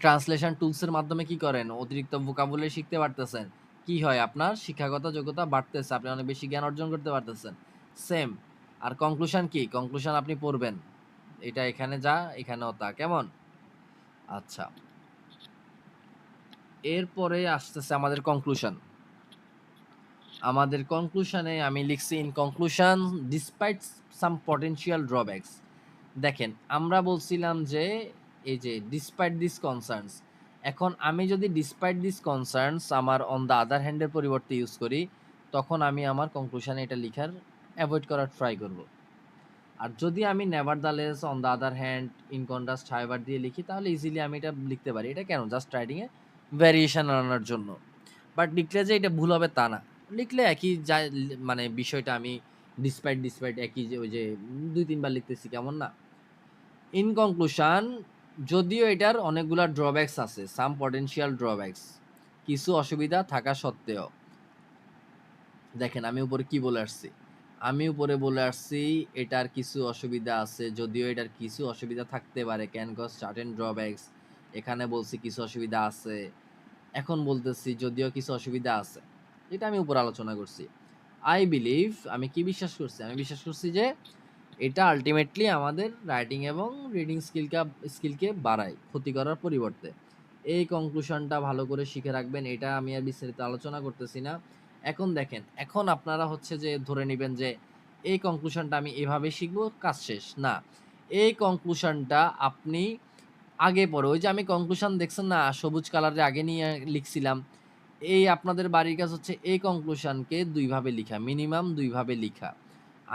ট্রান্সলেশন টুলসের মাধ্যমে কি করেন? অতিরিক্ত ভোকাবুলারি শিখতে পারতেছেন। কি হয়? আপনার শিক্ষাগত যোগ্যতা বাড়তেছে। আপনি অনেক বেশি জ্ঞান অর্জন করতে পারতেছেন। সেম। আর কনক্লুশন কি? কনক্লুশন আপনি পড়বেন। এটা এখানে যা, এখানেও তা। কেমন? আচ্ছা। এরপরে আসতেছে আমাদের কনক্লুশন। আমাদের কনক্লুশনে আমি লিখছি, in conclusion despite some potential drawbacks. দেখেন, আমরা বলছিলাম যে এই যে ডিসপাইট দিস কনসার্নস, এখন আমি যদি ডিসপাইট দিস কনসার্নস আমার অন দ্য আদার হ্যান্ডের পরিবর্তে ইউজ করি, তখন আমি আমার কনক্লুশনে এটা লিখার অ্যাভয়েড করার ট্রাই করব। আর যদি আমি nevertheless, on the other hand, in contrast, however দিয়ে লিখি, তাহলে ইজিলি আমি এটা লিখতে পারি। এটা কেন? জাস্ট রাইটিংয়ে ভ্যারিয়েশন আনার জন্য। বাট লিখলে যে এটা ভুল হবে তা না। লিখলে একই যা, মানে বিষয়টা আমি ডিসপাইট একই, যে ওই যে ২-৩ বার লিখতেছি, কেমন না? ইন কনক্লুশন, যদিও এটার অনেকগুলা ড্রব্যাকস আছে, সাম পটেনশিয়াল ড্রব্যাকস, কিছু অসুবিধা থাকা সত্ত্বেও, দেখেন আমি উপরে কি বলে আসছি? আমি উপরে বলে আসছি এটার কিছু অসুবিধা আছে, যদিও এটার কিছু অসুবিধা থাকতে পারে, ক্যান কজ সার্টেন ড্রব্যাকস। এখানে বলছি কিছু অসুবিধা আছে। এখন বলতেছি যদিও কিছু অসুবিধা আছে। এটা আমি উপরে আলোচনা করছি। আই বিলিভ, আমি কি বিশ্বাস করছি? আমি বিশ্বাস করছি যে এটা আল্টিমেটলি আমাদের রাইটিং এবং রিডিং স্কিলকে বাড়ায়, ক্ষতি করার পরিবর্তে। এই কনক্লুশনটা ভালো করে শিখে রাখবেন। এটা আমি আর বিস্তারিত আলোচনা করতেছি না। এখন দেখেন, এখন আপনারা হচ্ছে যে ধরে নিবেন যে এই কনক্লুশনটা আমি এভাবে শিখবো, কাজ শেষ। না, এই কনক্লুশনটা আপনি আগে পরে, ওই যে আমি কনক্লুশন দেখছেন না সবুজ কালারে আগে নিয়ে লিখছিলাম, এই আপনাদের বাড়ির কাজ হচ্ছে এই কনক্লুশনকে ২ ভাবে লিখা, মিনিমাম ২ ভাবে লিখা।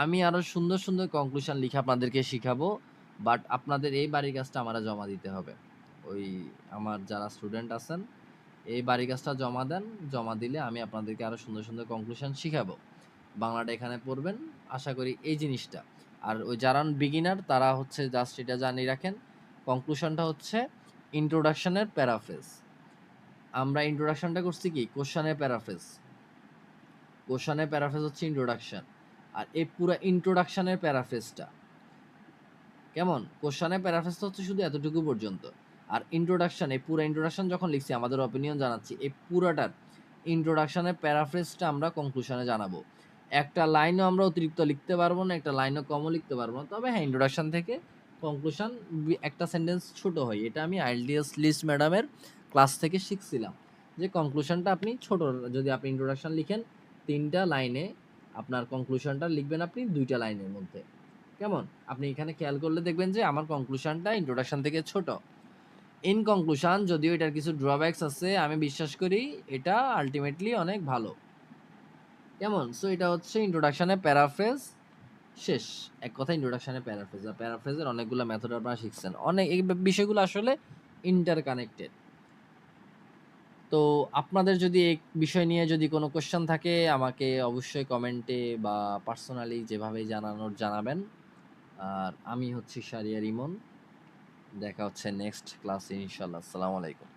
আমি আরো সুন্দর, সুন্দর কনক্লুশন লিখা আপনাদেরকে শিখাবো। বাট আপনাদের এই বাড়ির কাজটা আমারে জমা দিতে হবে। ওই আমার যারা স্টুডেন্ট আছেন, এই বাড়ির কাজটা জমা দেন। জমা দিলে আমি আপনাদেরকে আরো সুন্দর, সুন্দর কনক্লুশন শিখাবো। বাংলাটা এখানে পড়বেন। আশা করি এই জিনিসটা। আর ওই যারা বিগিনার তারা হচ্ছে জাস্ট এটা জানিয়ে রাখেন, কনক্লুশনটা হচ্ছে ইন্ট্রোডাকশনের প্যারাফ্রেজ। আমরা ইন্ট্রোডাকশনটা করছি কি? কোশ্চেনের প্যারাফ্রেজ। কোশ্চেনের প্যারাফ্রেজ হচ্ছে ইন্ট্রোডাকশন। আর এই পুরা ইন্ট্রোডাকশনের প্যারাফ্রেজটা কেমন? কোশ্চেনের প্যারাফ্রেজটা হচ্ছে শুধু এতটুকু পর্যন্ত। আর ইন্ট্রোডাকশন, এই পুরা ইন্ট্রোডাকশন যখন লিখছি, আমাদের অপিনিয়ন জানাচ্ছি, এই পুরাটার ইন্ট্রোডাকশনের প্যারাফ্রেজটা আমরা কনক্লুশনে জানাবো। একটা লাইনও আমরা অতিরিক্ত লিখতে পারবো না, একটা লাইনও কমও লিখতে পারবো না। তবে হ্যাঁ, ইন্ট্রোডাকশন থেকে কনক্লুশন একটা সেন্টেন্স ছোট হয়। এটা আমি আইএলটিএস লিস্ট ম্যাডামের ক্লাস থেকে শিখছিলাম যে কনক্লুশনটা আপনি ছোট, যদি আপনি ইন্ট্রোডাকশন লিখেন ৩টা লাইনে, আপনার কনক্লুশনটা লিখবেন আপনি ২টা লাইনের মধ্যে। কেমন? আপনি এখানে খেয়াল করলে দেখবেন যে আমার কনক্লুশনটা ইন্ট্রোডাকশন থেকে ছোট। ইন কনক্লুশন, যদিও এটার কিছু ড্রব্যাকস আছে, আমি বিশ্বাস করি এটা আল্টিমেটলি অনেক ভালো। কেমন? সো এটা হচ্ছে ইন্ট্রোডাকশনের প্যারাফ্রেজ শেষ। এক কথায় ইন্ট্রোডাকশনের প্যারাফ্রেজ। আর প্যারাফ্রেজের অনেকগুলো মেথড আপনারা শিখছেন। অনেক এই বিষয়গুলো আসলে ইন্টারকানেক্টেড। তো আপনাদের যদি এই বিষয় নিয়ে যদি কোনো কোয়েশ্চেন থাকে, আমাকে অবশ্যই কমেন্টে বা পার্সোনালি যেভাবেই জানানোর জানাবেন। আর আমি হচ্ছি শাহরিয়ার ইমন। দেখা হচ্ছে নেক্সট ক্লাসে ইনশাআল্লাহ। আসসালামু আলাইকুম।